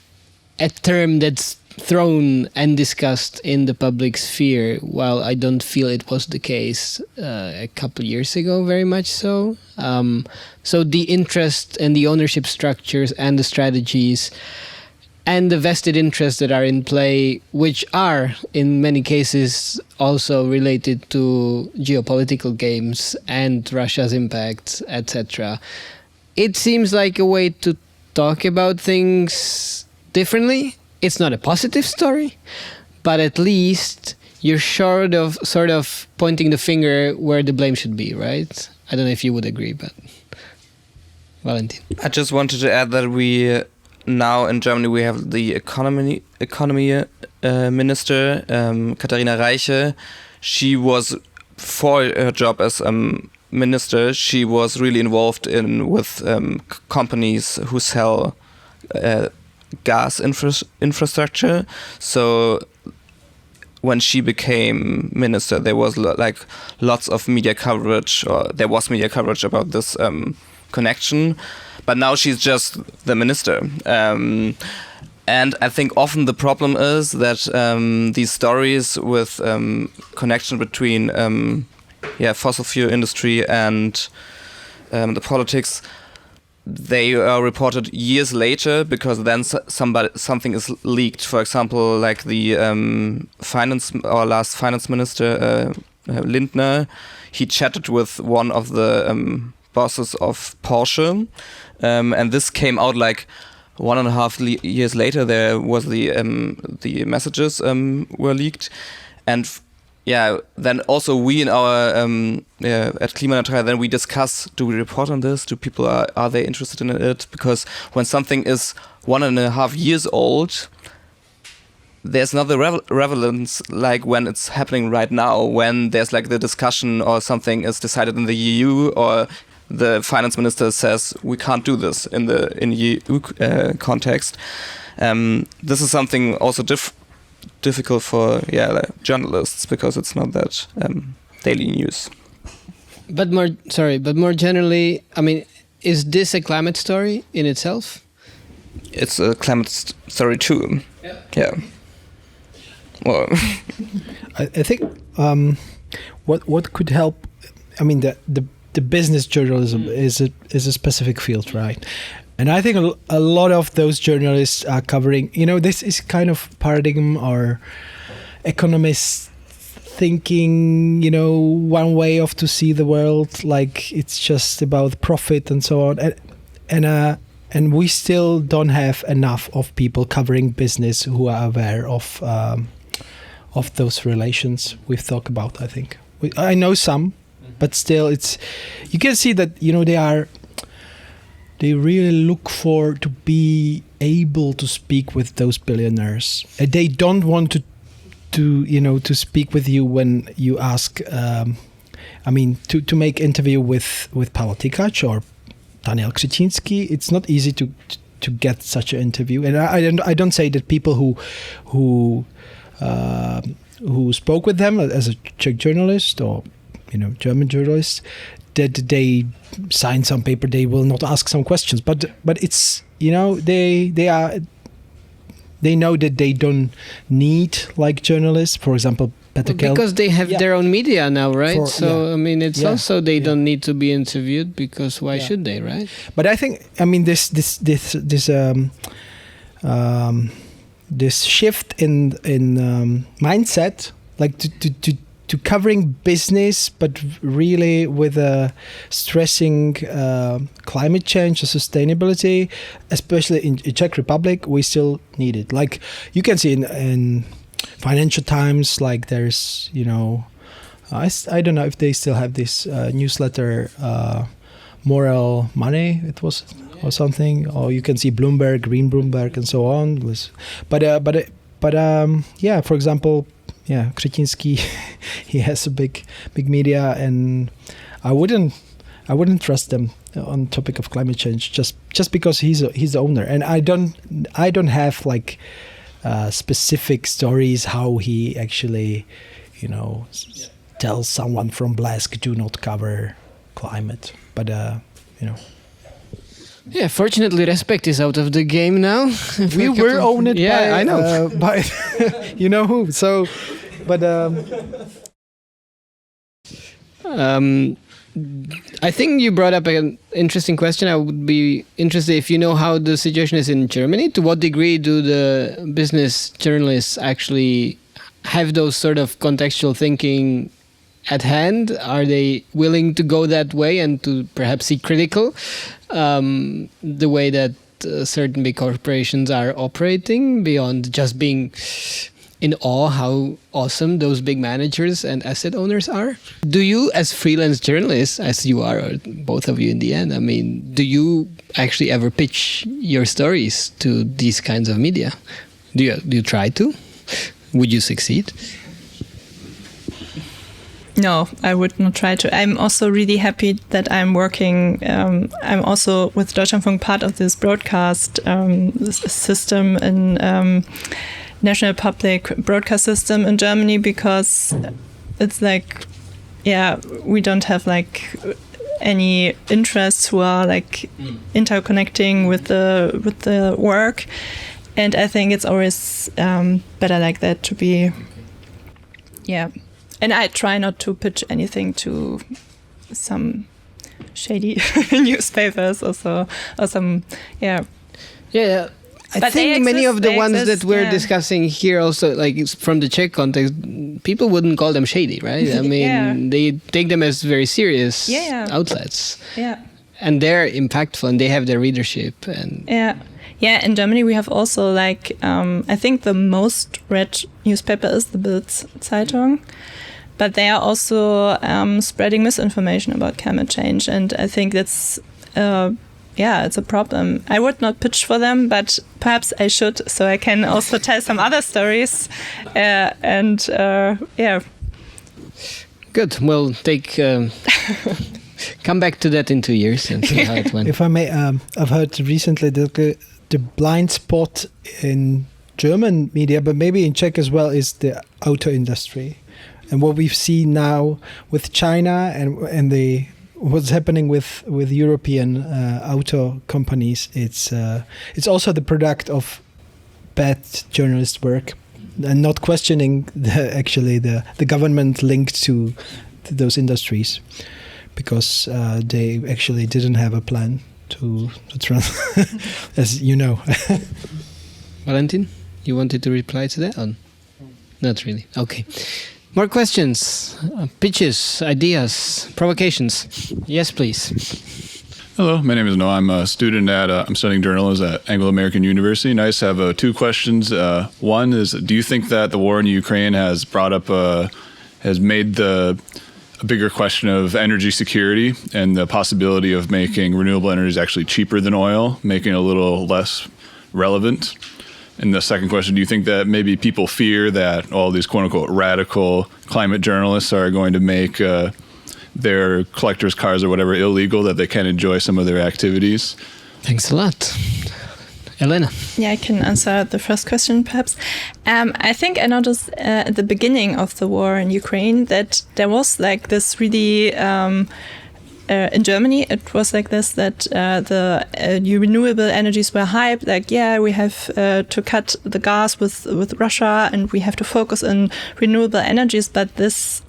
a term that's thrown and discussed in the public sphere, while I don't feel it was the case a couple years ago, very much so. So the interest and the ownership structures and the strategies and the vested interests that are in play, which are in many cases also related to geopolitical games and Russia's impact, etc. It seems like a way to talk about things differently. It's not a positive story, but at least you're sort of pointing the finger where the blame should be, right? I don't know if you would agree, but Valentin. I just wanted to add that we now in Germany we have the economy minister, Katharina Reiche. She was, for her job as minister, she was really involved with companies who sell gas infrastructure. So when she became minister, there was like lots of media coverage, or there was media coverage about this connection. But now she's just the minister. And I think often the problem is that these stories with connection between fossil fuel industry and the politics, they are reported years later, because then something is leaked. For example, like the our last finance minister, Lindner, he chatted with one of the bosses of Porsche, and this came out like 1.5 years later. There was the messages were leaked, and then also we in our at Klimaneutral, then we discuss: do we report on this? Do people are they interested in it? Because when something is 1.5 years old, there's not the relevance like when it's happening right now, when there's like the discussion or something is decided in the EU, or the finance minister says we can't do this in EU context. This is something also difficult for journalists, because it's not that daily news. But more generally, I mean, is this a climate story in itself? It's a climate story too. Yeah. Well, I think what could help. I mean, the business journalism is a specific field, right? And I think a lot of those journalists are covering, this is kind of paradigm or economist thinking, one way of to see the world, like it's just about profit and so on. And we still don't have enough of people covering business who are aware of those relations we've talked about, I think. I know some, but still you can see that, they really look to be able to speak with those billionaires. They don't want to speak with you when you ask, to make interview with Pavel Tykač or Daniel Křetínský. It's not easy to get such an interview. And I don't say that people who spoke with them as a Czech journalist or German journalist, that they sign some paper, they will not ask some questions, but it's they know that they don't need like journalists, for example, because they have their own media now, right? It's also they don't need to be interviewed, because why should they, right? But I think this shift in mindset, like to covering business, but really with stressing climate change and sustainability, especially in Czech Republic, we still need it. Like you can see in Financial Times, like there's, I don't know if they still have this newsletter, Moral Money, it was, or something, or you can see Bloomberg, Green Bloomberg, and so on. But for example, Křetínský, he has a big media, and I wouldn't trust them on topic of climate change just because he's the owner, and I don't have like specific stories how he actually tells someone from Blask do not cover climate, but Yeah, fortunately, Respect is out of the game now. We were owned by, I know. By you know who. So, but I think you brought up an interesting question. I would be interested if you know how the situation is in Germany. To what degree do the business journalists actually have those sort of contextual thinking at hand? Are they willing to go that way and to perhaps see critical the way that certain big corporations are operating, beyond just being in awe how awesome those big managers and asset owners are? Do you, as freelance journalists, as you are, or both of you in the end, I mean, do you actually ever pitch your stories to these kinds of media? Do you try to? Would you succeed? No, I would not try to. I'm also really happy that I'm working. I'm also with Deutschlandfunk part of this broadcast system national public broadcast system in Germany, because it's like, yeah, we don't have like any interests who are like interconnecting with the work, and I think it's always better like that to be, yeah. And I try not to pitch anything to some shady newspapers or some, yeah. Yeah. I think many of the ones that we're discussing here also, like from the Czech context, people wouldn't call them shady, right? I mean, they take them as very serious outlets. Yeah. And they're impactful and they have their readership. And Yeah, in Germany we have also like, I think the most read newspaper is the Bild-Zeitung. But they are also spreading misinformation about climate change. And I think that's... it's a problem. I would not pitch for them, but perhaps I should, so I can also tell some other stories. Good. We'll come back to that in 2 years and see how it went. If I may, I've heard recently that the blind spot in German media, but maybe in Czech as well, is the auto industry. And what we've seen now with China and what's happening with European auto companies, it's also the product of bad journalist work, and not questioning the government linked to those industries, because they actually didn't have a plan to as you know. Valentin, you wanted to reply to that? Not really. Okay. More questions, pitches, ideas, provocations. Yes, please. Hello, my name is Noah. I'm a student I'm studying journalism at Anglo-American University. And I just have 2 questions. One is, do you think that the war in Ukraine has made a bigger question of energy security and the possibility of making renewable energies actually cheaper than oil, making it a little less relevant? And the second question, do you think that maybe people fear that all these quote-unquote radical climate journalists are going to make their collectors' cars or whatever illegal, that they can enjoy some of their activities? Thanks a lot. Elena. Yeah, I can answer the first question, perhaps. I think I noticed at the beginning of the war in Ukraine that there was like this really... in Germany, it was like this, that the renewable energies were hyped, like, we have to cut the gas with Russia and we have to focus on renewable energies. But this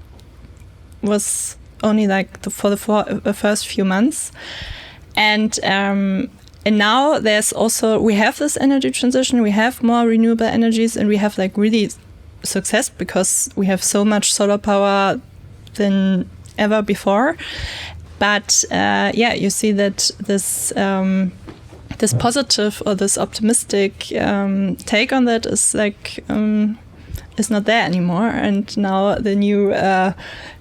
was only like for the first few months. And now we have this energy transition, we have more renewable energies, and we have like really success because we have so much solar power than ever before. But you see that this positive or this optimistic take on that is like is not there anymore. And now the new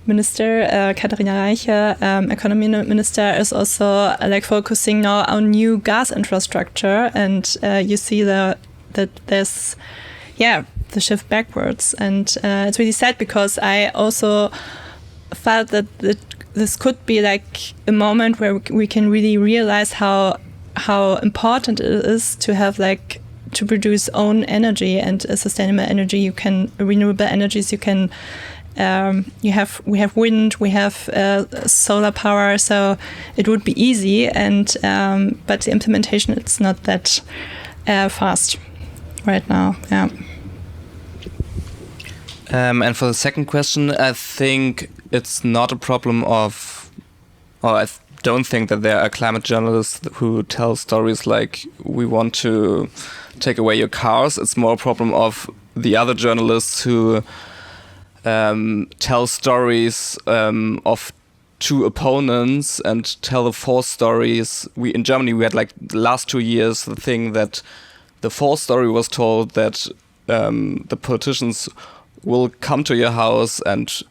minister, Katharina Reiche, economy minister, is also like focusing now on new gas infrastructure. And you see that there's the shift backwards. And it's really sad, because I also felt that this could be like a moment where we can really realize how important it is to have like to produce own energy and sustainable energy. Renewable energies. We have wind, we have solar power, so it would be easy. And but the implementation, it's not that fast right now. Yeah. And for the second question, I think it's not a problem I don't think that there are climate journalists who tell stories like, we want to take away your cars. It's more a problem of the other journalists who tell stories of 2 opponents and tell the false stories. In Germany, we had like the last 2 years the thing that the false story was told that the politicians will come to your house and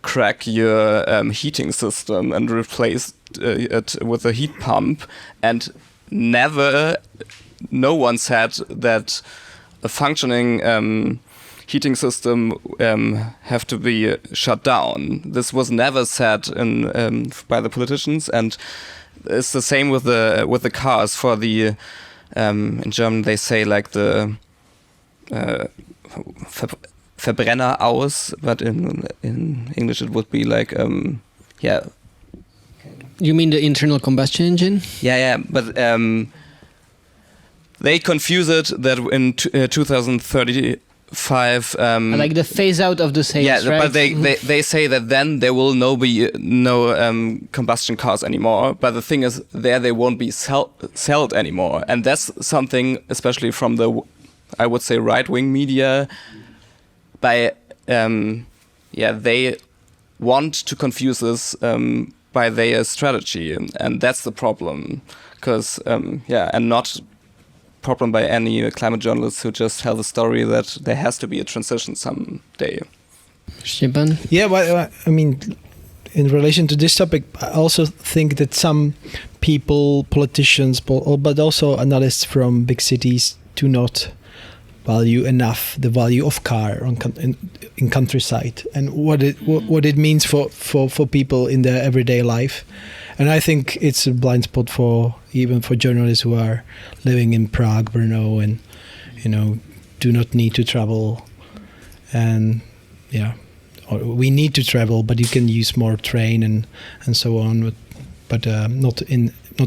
crack your heating system and replace it with a heat pump, and no one said that a functioning heating system have to be shut down. This was never said by the politicians, and it's the same with the cars. For the in German they say like the Verbrenner aus, but in English it would be like You mean the internal combustion engine? Yeah, but they confuse it that in 2035. Like the phase out of the sales, right? But they say that then there will be no combustion cars anymore. But the thing is, they won't be sold anymore, and that's something, especially from the, I would say, right-wing media. They want to confuse this by their strategy, and that's the problem. Because and not problem by any climate journalists who just tell the story that there has to be a transition someday. Stepan? Yeah, well, I mean, in relation to this topic, I also think that some people, politicians, but also analysts from big cities do not value enough the value of car in countryside and what it means for people in their everyday life. And I think it's a blind spot even for journalists who are living in Prague, Brno, and do not need to travel. And we need to travel, but you can use more train and so on, but not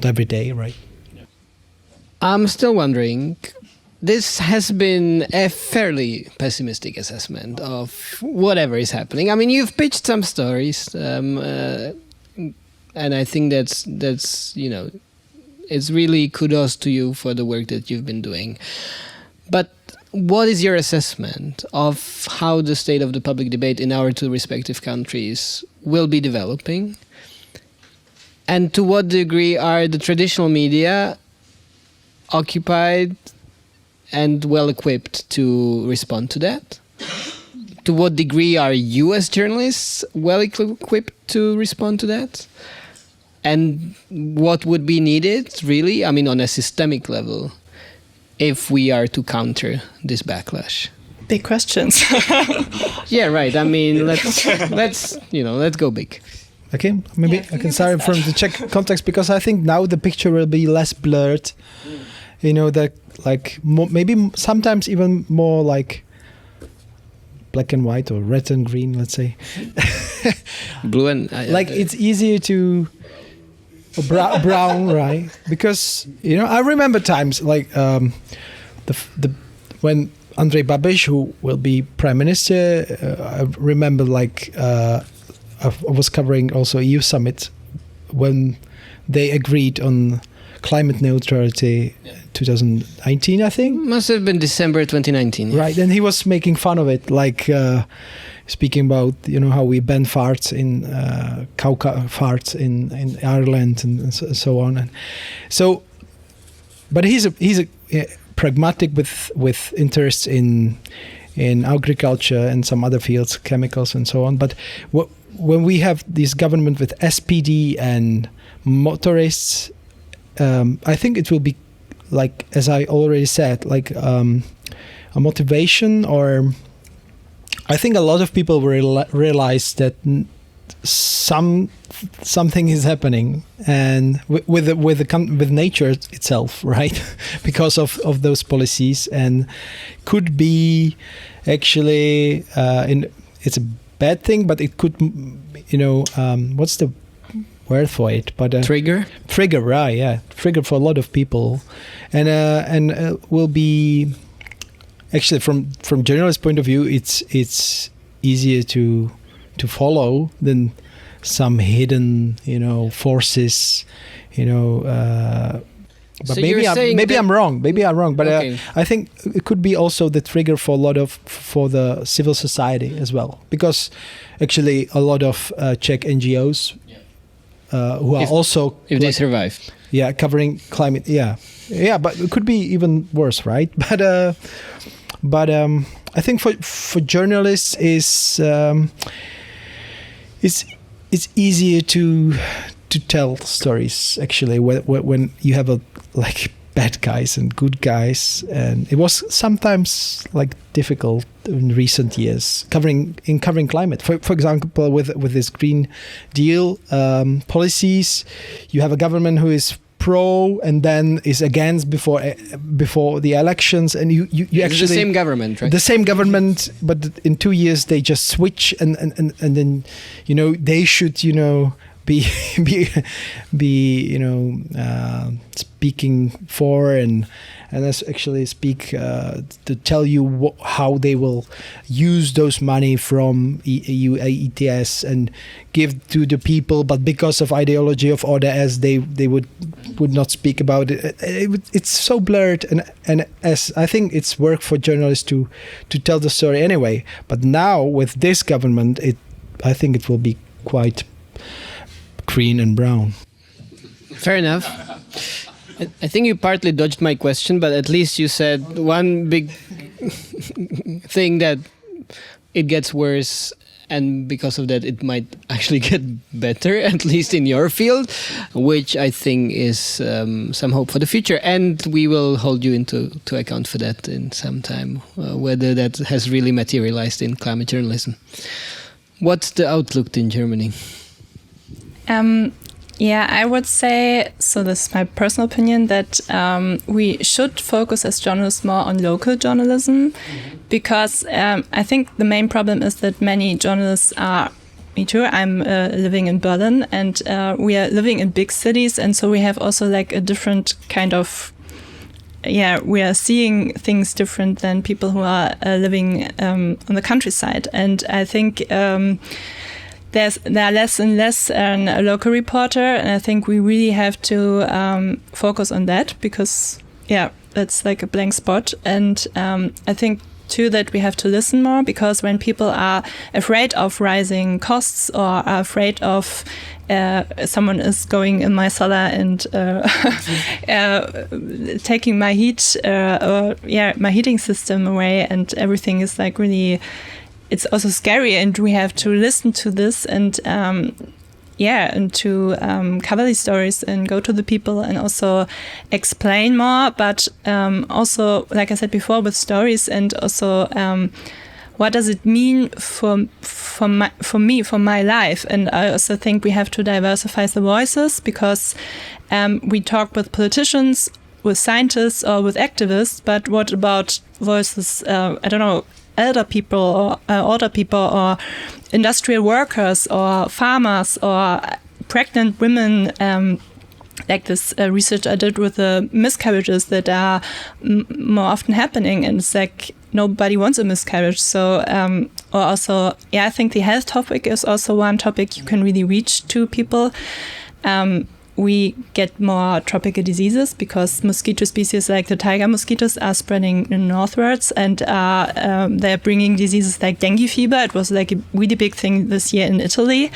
every day, right? I'm still wondering. This has been a fairly pessimistic assessment of whatever is happening. I mean, you've pitched some stories. And I think that's it's really kudos to you for the work that you've been doing. But what is your assessment of how the state of the public debate in our two respective countries will be developing? And to what degree are the traditional media occupied and well equipped to respond to that? To what degree are you as journalists well equipped to respond to that? And what would be needed, really, I mean, on a systemic level, if we are to counter this backlash? Big questions. Yeah, right. I mean, let's go big. Okay, maybe I can start from the Czech context, because I think now the picture will be less blurred. That maybe sometimes even more like black and white or red and green, let's say. Blue and it's easier to brown, right? Because I remember times like when Andrej Babiš, who will be prime minister, I remember I was covering also EU summit when they agreed on climate neutrality 2019, I think. Must have been December 2019. Yeah. Right, and he was making fun of it, speaking about how we ban farts in cow farts in Ireland and so on, and so. But he's a pragmatic with interests in agriculture and some other fields, chemicals and so on. But when we have this government with SPD and motorists, I think it will be as I already said, a motivation, or I think a lot of people will realize that something is happening, and with nature itself, right? Because of those policies, and could be actually it's a bad thing, but it could what's the word for it? But trigger, right? Yeah, trigger for a lot of people, and will be actually from journalist point of view, it's easier to follow than some hidden forces, but so maybe I'm wrong, but okay. I think it could be also the trigger for a lot for the civil society as well, because actually a lot of Czech NGOs who are also they survive, covering climate, but it could be even worse, right? But I think for journalists it's easier to tell stories actually when you have bad guys and good guys, and it was sometimes difficult in recent years covering climate. For example, with this Green Deal policies, you have a government who is pro and then is against before the elections, and you It's actually the same government, right? the same government, but in 2 years they just switch, and then they should be speaking for and actually speak to tell you how they will use those money from EU ETS and give to the people, but because of ideology of ODS they would not speak about it. It's so blurred, and as I think it's work for journalists to tell the story anyway, but now with this government I think it will be quite green and brown. Fair enough. I think you partly dodged my question, but at least you said one big thing, that it gets worse, and because of that it might actually get better, at least in your field, which I think is some hope for the future. And we will hold you to account for that in some time, whether that has really materialized in climate journalism. What's the outlook in Germany? Yeah, I would say, so this is my personal opinion, that we should focus as journalists more on local journalism, because I think the main problem is that many journalists are, me too, I'm living in Berlin, and we are living in big cities, and so we have also like a different kind of, we are seeing things different than people who are living on the countryside. And I think there are less and less a local reporter, and I think we really have to focus on that, because that's like a blank spot. And I think too that we have to listen more, because when people are afraid of rising costs or are afraid of someone is going in my cellar and taking my heat my heating system away, and everything is like really, it's also scary, and we have to listen to this and and to cover these stories and go to the people and also explain more, but also, like I said before, with stories, and also what does it mean for me, for my life. And I also think we have to diversify the voices, because we talk with politicians, with scientists, or with activists, but what about voices, elder people or older people, or industrial workers, or farmers, or pregnant women, like this research I did with the miscarriages that are more often happening, and it's like nobody wants a miscarriage. So or also I think the health topic is also one topic you can really reach to people. We get more tropical diseases because mosquito species like the tiger mosquitoes are spreading northwards, and they're bringing diseases like dengue fever. It was like a really big thing this year in Italy,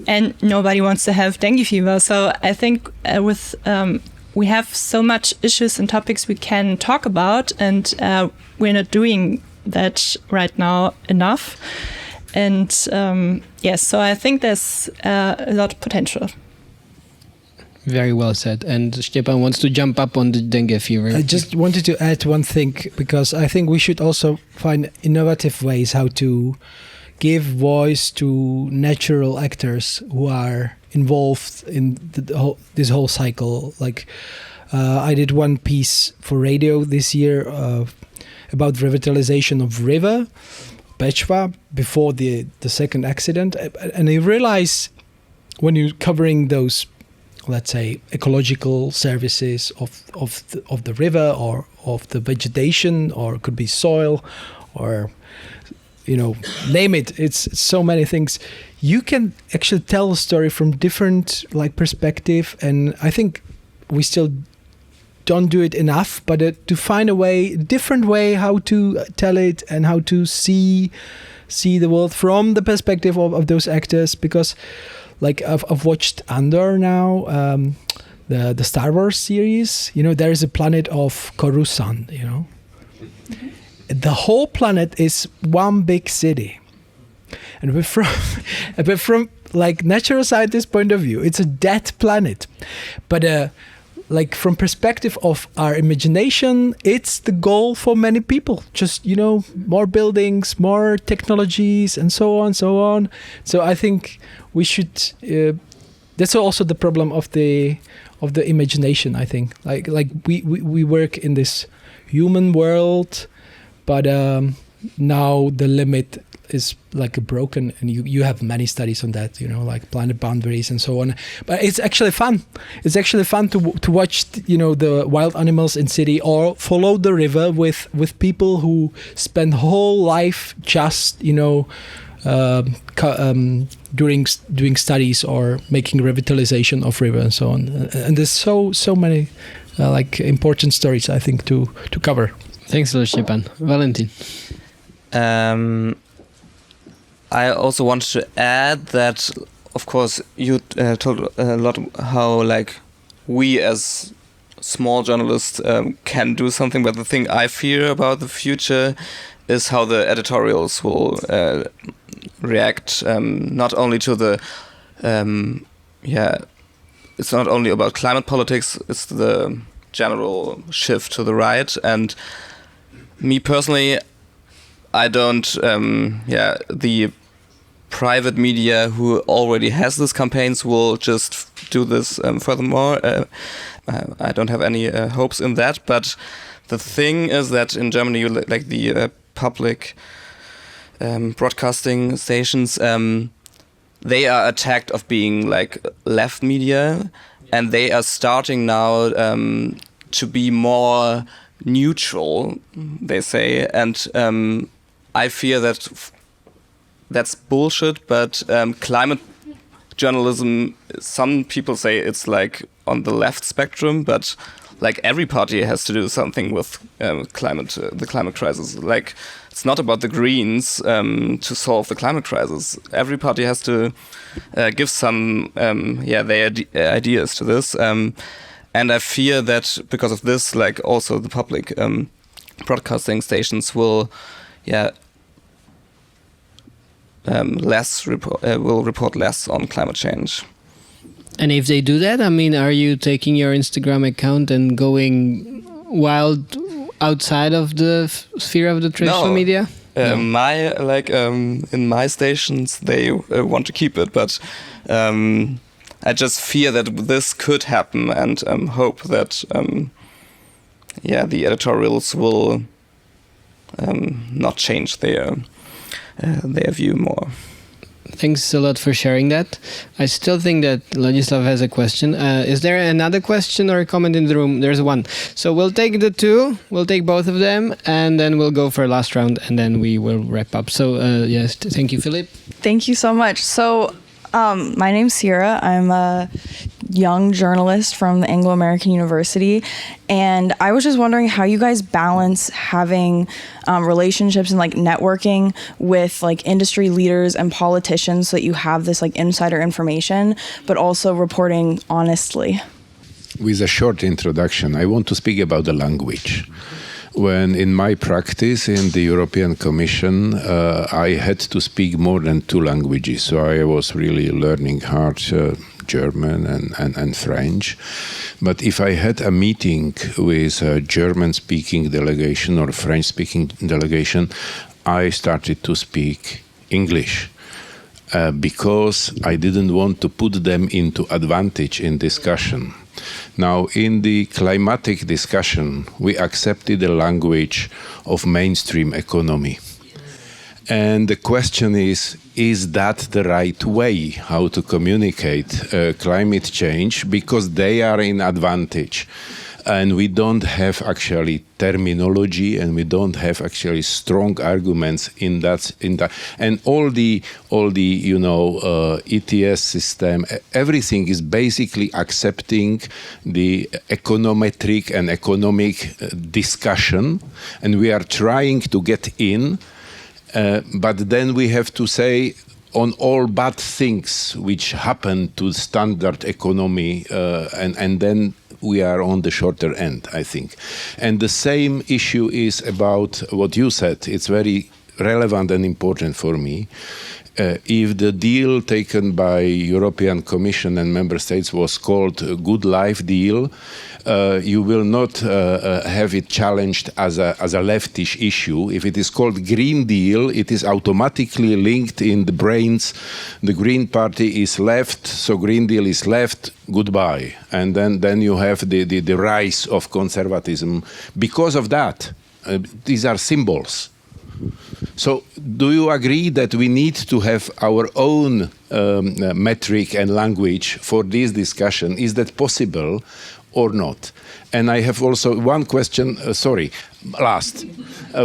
and nobody wants to have dengue fever. So I think we have so much issues and topics we can talk about, and we're not doing that right now enough. And so I think there's a lot of potential. Very well said. And Stepan wants to jump up on the dengue fever. I just wanted to add one thing, because I think we should also find innovative ways how to give voice to natural actors who are involved in this whole cycle. Like I did one piece for radio this year about revitalization of river, Péče, before the second accident. And I realize when you're covering those, let's say, ecological services of the river, or of the vegetation, or it could be soil, or name it. It's so many things. You can actually tell a story from different perspective, and I think we still don't do it enough. But to find a different way how to tell it, and how to see the world from the perspective of those actors, because. Like I've watched Andor now, the Star Wars series. There is a planet of Coruscant. The whole planet is one big city, and from like natural scientist point of view, it's a dead planet. But from perspective of our imagination, it's the goal for many people. Just more buildings, more technologies, and so on, so on. So I think we should that's also the problem of the imagination, I think. Like we work in this human world, but now the limit is like broken, and you have many studies on that, like planet boundaries and so on. But it's actually fun. It's actually fun to watch, the wild animals in city, or follow the river with people who spend whole life just, doing studies or making revitalization of river and so on. And there's so many like important stories, I think, to cover. Thanks a lot, Stepan. Valentin. I also wanted to add that, of course, you told a lot how we as small journalists can do something, but the thing I fear about the future is how the editorials will react, not only to the it's not only about climate politics, it's the general shift to the right. And me personally, I don't the private media who already has these campaigns will just do this furthermore. I don't have any hopes in that, but the thing is that in Germany, the public broadcasting stations, they are attacked of being left media, and they are starting now to be more neutral, they say, and I fear that that's bullshit, but climate journalism, some people say it's on the left spectrum, but every party has to do something with the climate crisis. It's not about the Greens to solve the climate crisis. Every party has to give some their ideas to this, and I fear that because of this, also the public broadcasting stations will report less on climate change. And if they do that, are you taking your Instagram account and going wild outside of the sphere of the traditional media? In my stations, they want to keep it, but I just fear that this could happen, and hope that the editorials will not change their view more. Thanks a lot for sharing that. I still think that Ladislav has a question. Is there another question or a comment in the room? There's one. So we'll take the two. We'll take both of them, and then we'll go for a last round, and then we will wrap up. So yes, thank you, Philip. Thank you so much. So my name's Sierra. I'm a young journalist from the Anglo-American University, and I was just wondering how you guys balance having relationships and networking with industry leaders and politicians so that you have this insider information, but also reporting honestly. With a short introduction, I want to speak about the language. When in my practice in the European Commission, I had to speak more than 2 languages. So I was really learning hard German and French. But if I had a meeting with a German-speaking delegation or a French-speaking delegation, I started to speak English. Because I didn't want to put them into advantage in discussion. Now, in the climatic discussion, we accepted the language of mainstream economy. And the question is that the right way how to communicate climate change? Because they are in advantage. And we don't have actually terminology, and we don't have actually strong arguments in that. And all the ETS system, everything is basically accepting the econometric and economic discussion, and we are trying to get in, but then we have to say on all bad things which happen to standard economy, and then we are on the shorter end, I think. And the same issue is about what you said. It's very relevant and important for me. If the deal taken by European Commission and Member States was called a Good Life deal, you will not have it challenged as a leftish issue. If it is called Green Deal, it is automatically linked in the brains. The Green Party is left, so Green Deal is left, goodbye. And then you have the rise of conservatism because of that. These are symbols. So do you agree that we need to have our own metric and language for this discussion? Is that possible or not? And I have also one question, last,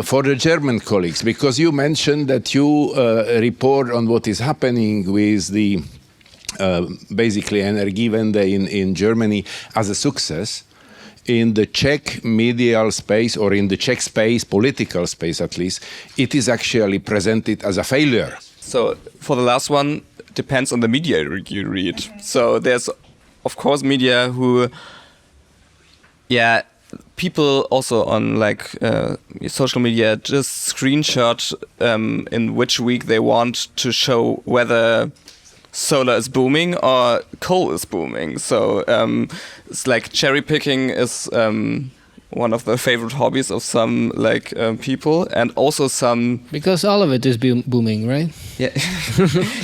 for the German colleagues, because you mentioned that you report on what is happening with the basically Energiewende in Germany as a success. In the Czech medial space, or in the Czech space, political space at least, it is actually presented as a failure. So for the last one, depends on the media you read. So there's, of course, media who, people also on social media just screenshot in which week they want to show whether solar is booming or coal is booming. So it's like cherry picking is one of the favorite hobbies of some people, and also some, because all of it is booming, right? Yeah,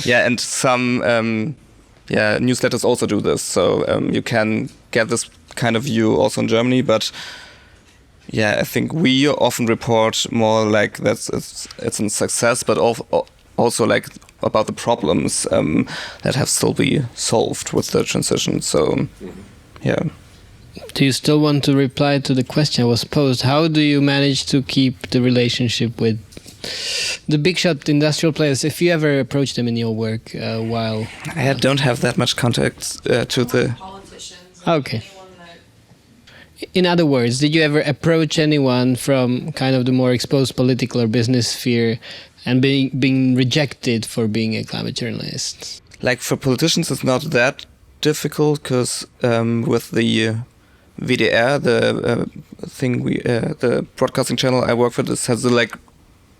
yeah, and some newsletters also do this. So you can get this kind of view also in Germany, but yeah, I think we often report more like it's a success, but also like about the problems that have still be solved with the transition. So, yeah. Do you still want to reply to the question I was posed? How do you manage to keep the relationship with the big shot industrial players, if you ever approach them in your work while... I don't have that much contact to the... Politicians. Okay. In other words, did you ever approach anyone from kind of the more exposed political or business sphere and being rejected for being a climate journalist? Like for politicians, it's not that difficult because with the WDR, the broadcasting channel I work for, this has a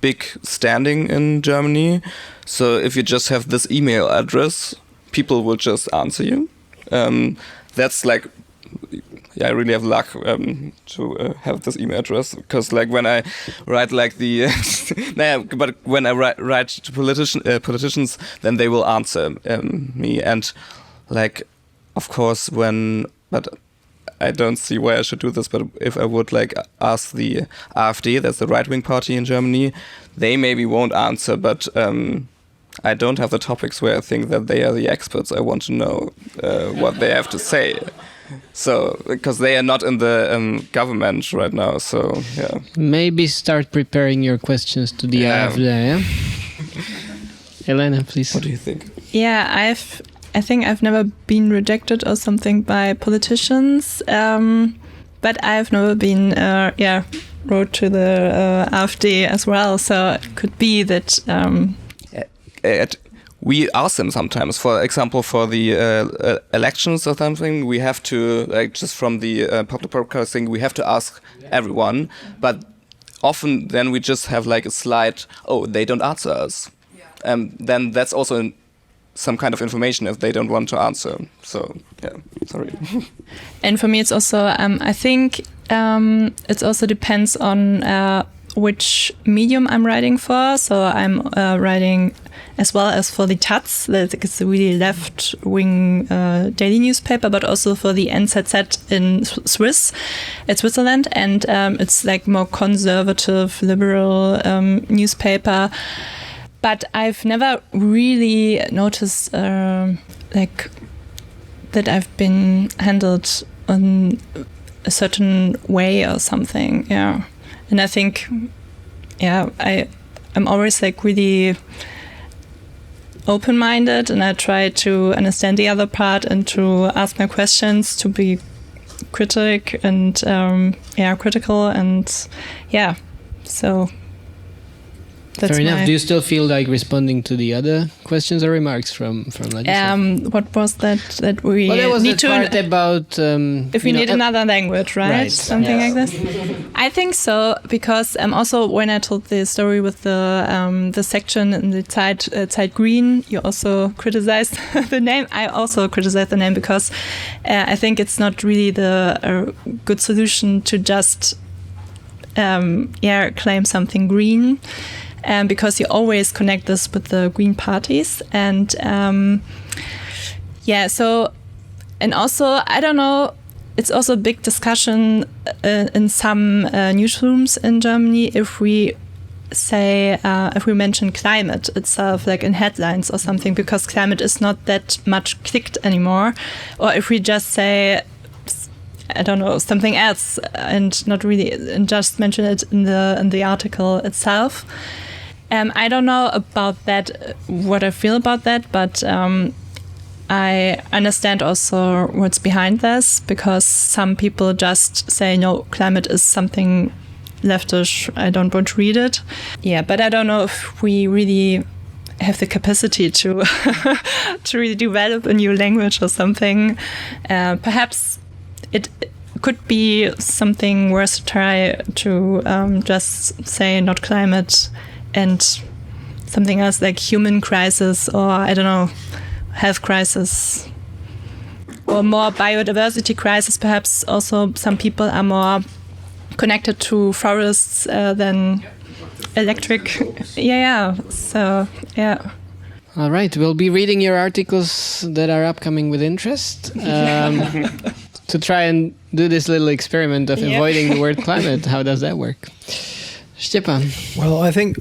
big standing in Germany. So if you just have this email address, people will just answer you. That's I really have luck to have this email address, because when I write but when I write to politicians, then they will answer me, and of course but I don't see why I should do this, but if I would ask the AfD, that's the right-wing party in Germany, they maybe won't answer, but I don't have the topics where I think that they are the experts. I want to know what they have to say. So, because they are not in the government right now, so yeah. Maybe start preparing your questions to the AfD, yeah? Elena, please. What do you think? Yeah, I think I've never been rejected or something by politicians, but I've never been, wrote to the AfD as well, so it could be that... we ask them sometimes, for example, for the elections or something, we have to, just from the public broadcasting, we have to ask everyone, but often then we just have a slide, they don't answer us. Then that's also some kind of information if they don't want to answer. So, yeah, sorry. And for me, it's also, I think it also depends on which medium I'm writing for. So I'm writing as well as for the Taz, it's a really left-wing daily newspaper, but also for the NZZ in Switzerland, and it's more conservative, liberal newspaper. But I've never really noticed that I've been handled in a certain way or something. Yeah, and I think, I'm always really open-minded, and I try to understand the other part and to ask my questions, to be critical, and so that's fair enough. my- Do you still feel like responding to the other questions or remarks from Ladislav? What was that we Well, there was need the part to about if we need another language, right? Something like this. I think so, because also when I told the story with the section in the Zeit Green, you also criticized the name. I also criticized the name because I think it's not really the good solution to just claim something green, because you always connect this with the green parties, and and also I don't know. It's also a big discussion in some newsrooms in Germany if we say if we mention climate itself, like in headlines or something, because climate is not that much clicked anymore, or if we just say, I don't know, something else and not really, and just mention it in the article itself. I don't know about that, what I feel about that, but I understand also what's behind this, because some people just say, no, climate is something leftish, I don't want to read it. Yeah, but I don't know if we really have the capacity to to really develop a new language or something. Perhaps it could be something worth to try to just say not climate and something else like human crisis, or I don't know, health crisis, or more biodiversity crisis. Perhaps also some people are more connected to forests than electric. So All right, we'll be reading your articles that are upcoming with interest. To try and do this little experiment of avoiding the word climate. How does that work? Stepan. Well, I think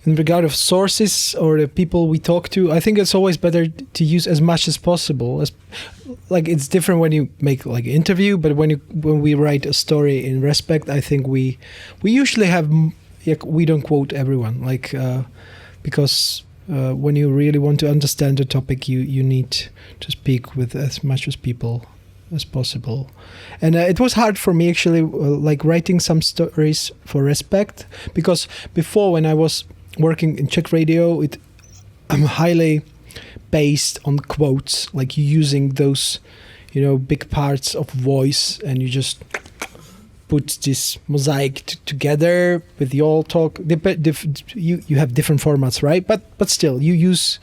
in regard of sources or the people we talk to, I think it's always better to use as much as possible. Like it's different when you make like an interview, but when we write a story in Respect, I think we usually have, we don't quote everyone, like because when you really want to understand the topic, you need to speak with as much as people as possible. And it was hard for me actually, like writing some stories for Respect, because before when I was working in Czech radio, I'm highly based on quotes, like you using those, big parts of voice, and you just put this mosaic together with the all talk. You have different formats, right? But still, you use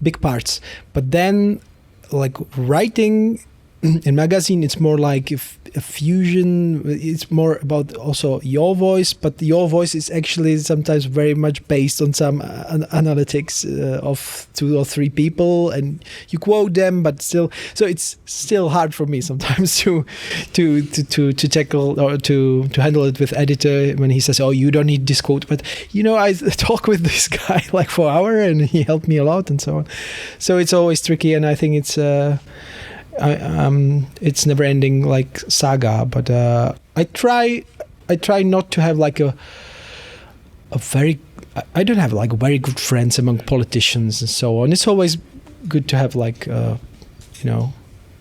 big parts. But then, like writing in magazine, it's more like a fusion. It's more about also your voice, but your voice is actually sometimes very much based on some analytics of 2 or 3 people, and you quote them, but still, so it's still hard for me sometimes to tackle or to handle it with editor when he says, "Oh, you don't need this quote," but I talk with this guy like for an hour, and he helped me a lot, and so on. So it's always tricky, and I think it's never ending like saga, but I try not to have like I don't have like very good friends among politicians and so on. It's always good to have like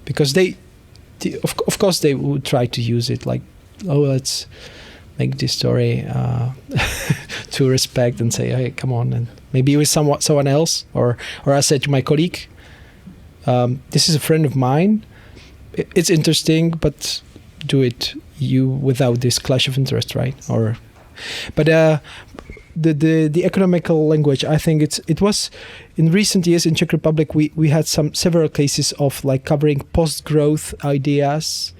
because of course they would try to use it like, oh, let's make this story to Respect and say, hey, come on, and maybe with someone else, or I said to my colleague, this is a friend of mine. It's interesting, but do it without this clash of interest, right? But the economical language, I think it was in recent years in Czech Republic. We had several cases of like covering post-growth ideas,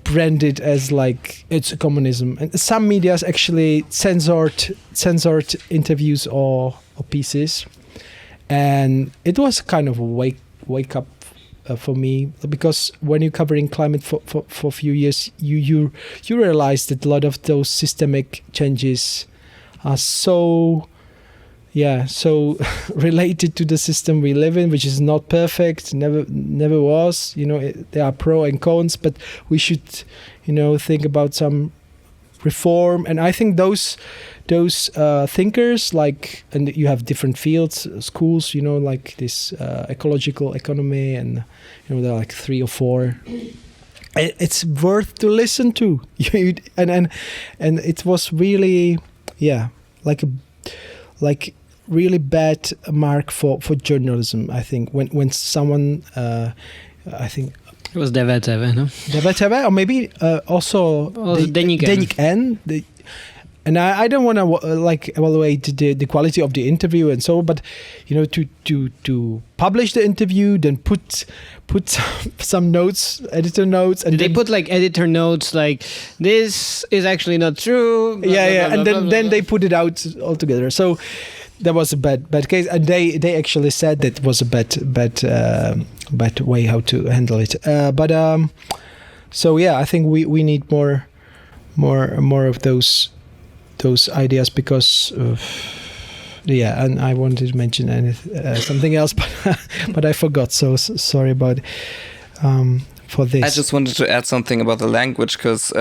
branded as like it's communism, and some medias actually censored interviews or pieces. And it was kind of a wake up for me, because when you're covering climate for a few years, you realize that a lot of those systemic changes are so related to the system we live in, which is not perfect, never was. There are pros and cons, but we should think about some reform. And I think those thinkers, like, and you have different fields, schools, like this ecological economy, and there are like 3 or 4 it's worth to listen to. and it was really, like really bad mark for journalism. I think when someone, I think it was Debat, no? Debat, or maybe also Deník N. And I don't want to evaluate the quality of the interview and so on, but to publish the interview, then put some notes, editor notes, and they put editor notes like this is actually not true. Blah, blah, and then they put it out altogether. So that was a bad case, and they actually said that was a bad way how to handle it. I think we need more of those ideas, because and I wanted to mention something else, but I forgot, so sorry about for this. I just wanted to add something about the language, because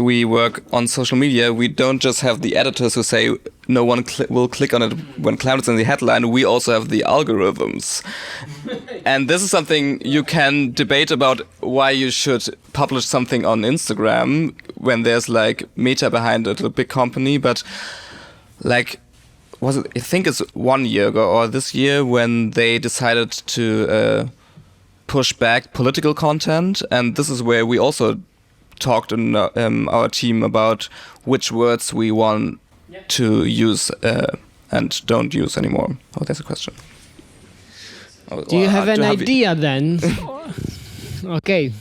we work on social media, we don't just have the editors who say no one will click on it when climate's in the headline. We also have the algorithms. And this is something you can debate about, why you should publish something on Instagram when there's Meta behind it, a big company. But I think it's 1 year ago or this year when they decided to push back political content. And this is where we also talked in our team about which words we want to use and don't use anymore. Oh, there's a question. Do you have an idea then? Okay.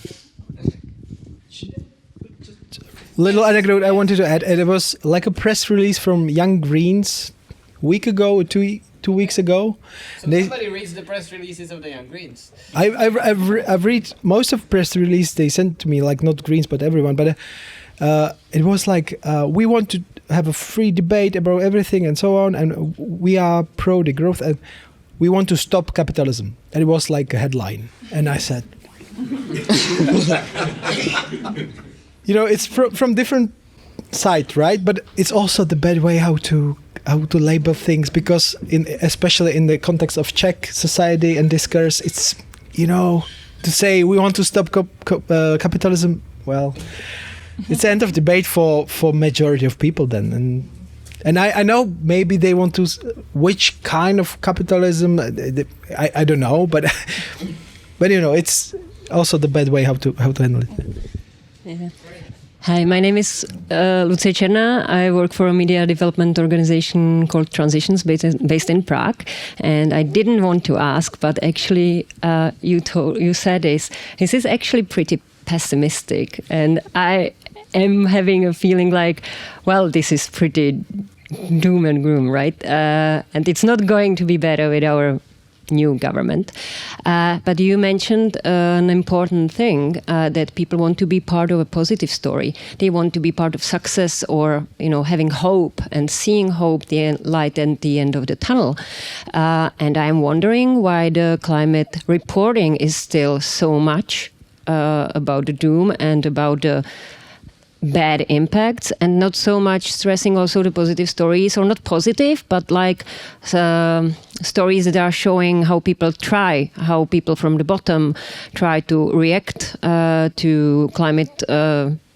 Little anecdote I wanted to add. It was like a press release from Young Greens a week ago or 2 weeks ago. So somebody reads the press releases of the Young Greens. I've read most of press release they sent to me, not Greens but everyone. But it was we want to have a free debate about everything and so on, and we are pro the growth and we want to stop capitalism. And it was like a headline, and I said, it's from different sides, right? But it's also the bad way how to label things, because especially in the context of Czech society and discourse, it's to say we want to stop capitalism. Well, it's the end of debate for majority of people then, and I know maybe they want to which kind of capitalism. I don't know, but it's also the bad way how to handle it. Yeah. Hi, my name is Lucie Černá. I work for a media development organization called Transitions, based in Prague. And I didn't want to ask, but actually you said this. This is actually pretty pessimistic. And I am having a feeling this is pretty doom and gloom, right? And it's not going to be better with our new government. But you mentioned an important thing, that people want to be part of a positive story. They want to be part of success, or having hope and seeing hope, the light at the end of the tunnel. And I'm wondering why the climate reporting is still so much about the doom and about the bad impacts, and not so much stressing also the positive stories, or not positive, but stories that are showing how people from the bottom try to react to climate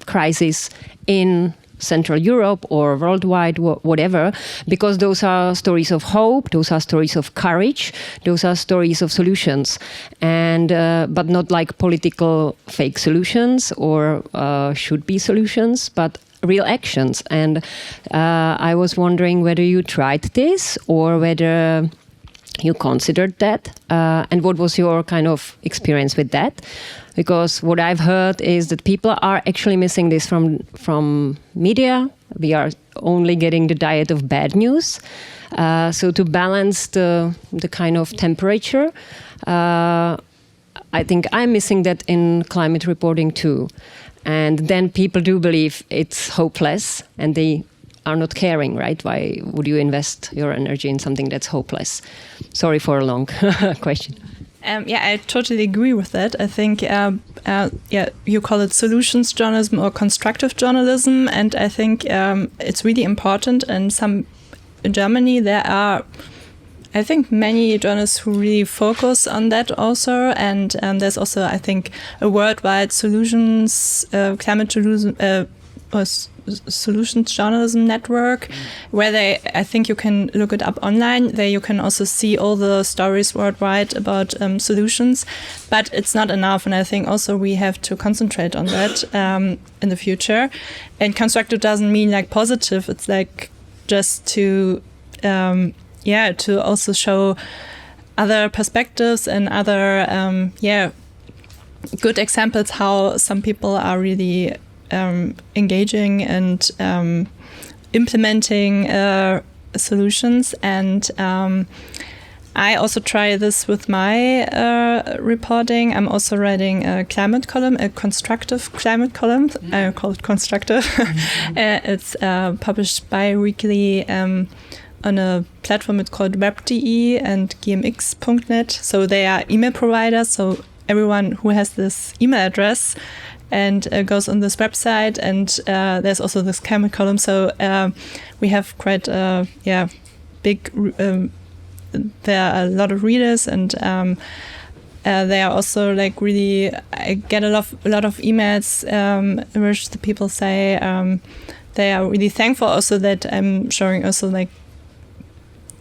crisis in Central Europe or worldwide, whatever, because those are stories of hope, those are stories of courage, those are stories of solutions, and but not political fake solutions or should be solutions, but real actions. And I was wondering whether you tried this or whether you considered that, and what was your kind of experience with that? Because what I've heard is that people are actually missing this from media. We are only getting the diet of bad news. So to balance the kind of temperature, I think I'm missing that in climate reporting too. And then people do believe it's hopeless, and they are not caring, right? Why would you invest your energy in something that's hopeless? Sorry for a long question. I totally agree with that. I think, you call it solutions journalism or constructive journalism, and I think it's really important. And in Germany, there are I think many journalists who really focus on that also, and there's also, I think, a worldwide solutions solutions journalism network, where I think you can look it up online. There you can also see all the stories worldwide about solutions, but it's not enough, and I think also we have to concentrate on that in the future. And constructive doesn't mean like positive. It's like just to to also show other perspectives and other good examples how some people are really engaging and implementing solutions. And I also try this with my reporting. I'm also writing a climate column, a constructive climate column. I call it constructive. It's published bi-weekly on a platform. It's called web.de and gmx.net. So they are email providers. So everyone who has this email address and goes on this website, and there's also this climate column. So we have quite big. There are a lot of readers, and they are also like really. I get a lot of emails in which the people say they are really thankful also that I'm showing also like.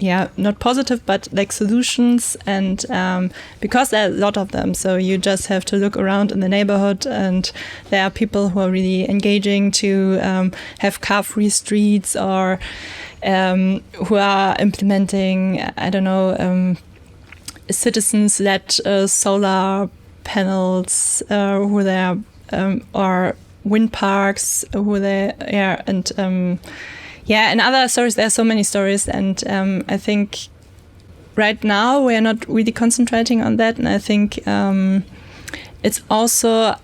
Not positive, but like solutions, and because there are a lot of them, so you just have to look around in the neighborhood, and there are people who are really engaging to have car-free streets, or who are implementing, I don't know, citizens-led solar panels, who they are, or wind parks, who they are, and and other stories. There are so many stories, and I think right now we are not really concentrating on that. And I think it's also,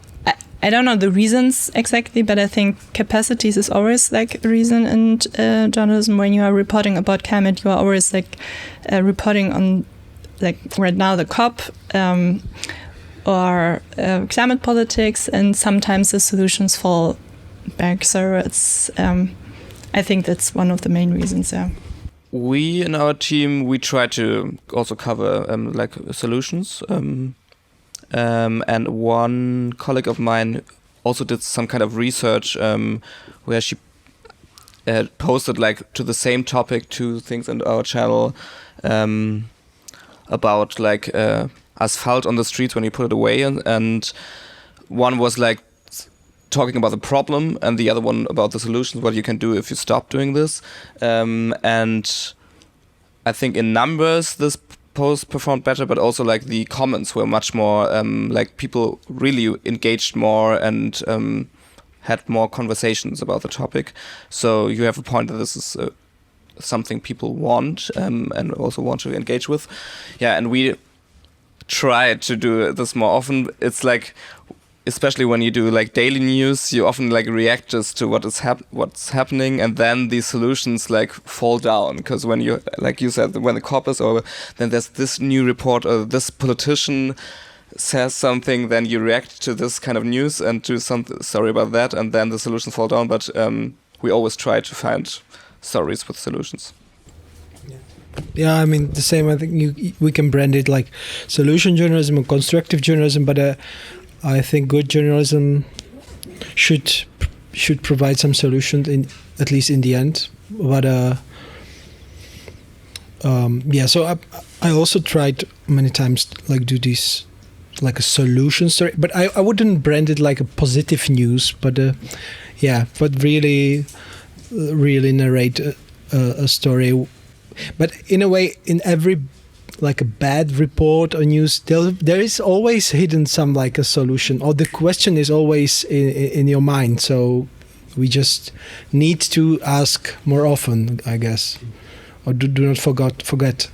I don't know the reasons exactly, but I think capacities is always like a reason in journalism. When you are reporting about climate, you are always like reporting on, like right now, the COP or climate politics, and sometimes the solutions fall back. So it's I think that's one of the main reasons. We in our team, we try to also cover like solutions. And one colleague of mine also did some kind of research where she posted like to the same topic 2 things on our channel about like asphalt on the streets when you put it away, and one was like talking about the problem, and the other one about the solutions, what you can do if you stop doing this. And I think in numbers this post performed better, but also like the comments were much more like people really engaged more and had more conversations about the topic. So you have a point that this is something people want and also want to engage with. And we try to do this more often. It's like, especially when you do like daily news, you often like react just to what's happening, and then the solutions like fall down, because when you, like you said, when the COP is over, then there's this new report or this politician says something, then you react to this kind of news and do something, sorry about that, and then the solutions fall down. But we always try to find stories with solutions. Yeah, I mean the same. I think we can brand it like solution journalism or constructive journalism, but I think good journalism should provide some solutions, in at least in the end. But so I also tried many times like do this like a solution story, but I wouldn't brand it like a positive news, but really narrate a story. But in a way, in every like a bad report or news, there is always hidden some like a solution, or the question is always in your mind. So we just need to ask more often, I guess, or do not forget.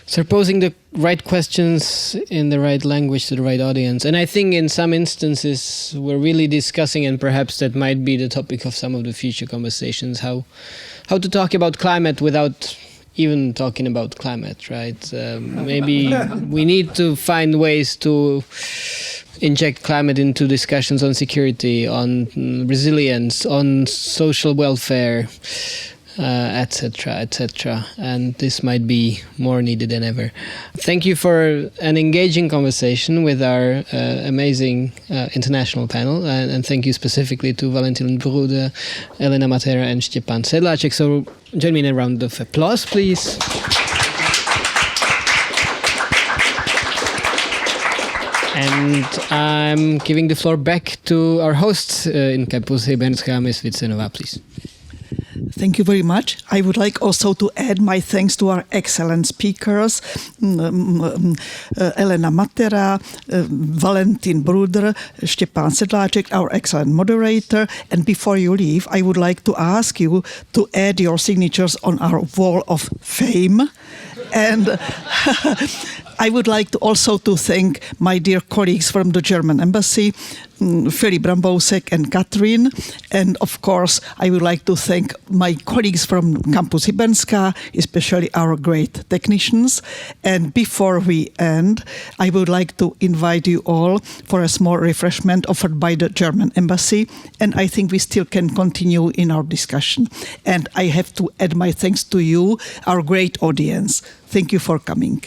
So posing the right questions in the right language to the right audience. And I think in some instances we're really discussing, and perhaps that might be the topic of some of the future conversations, how to talk about climate without even talking about climate, right? Maybe we need to find ways to inject climate into discussions on security, on resilience, on social welfare, etc., etc. And this might be more needed than ever. Thank you for an engaging conversation with our amazing international panel, and thank you specifically to Valentin Bruder, Elena Matera, and Štěpán Sedláček. So join me in a round of applause, please. And I'm giving the floor back to our host in Campus Hybernská, Ms. Vicenová, please. Thank you very much. I would like also to add my thanks to our excellent speakers, Elena Matera, Valentin Bruder, Štěpán Sedláček, our excellent moderator. And before you leave, I would like to ask you to add your signatures on our wall of fame. And I would like to also to thank my dear colleagues from the German embassy, Filip Brambosek and Katrin. And of course, I would like to thank my colleagues from Campus Hybernská, especially our great technicians. And before we end, I would like to invite you all for a small refreshment offered by the German embassy. And I think we still can continue in our discussion. And I have to add my thanks to you, our great audience. Thank you for coming.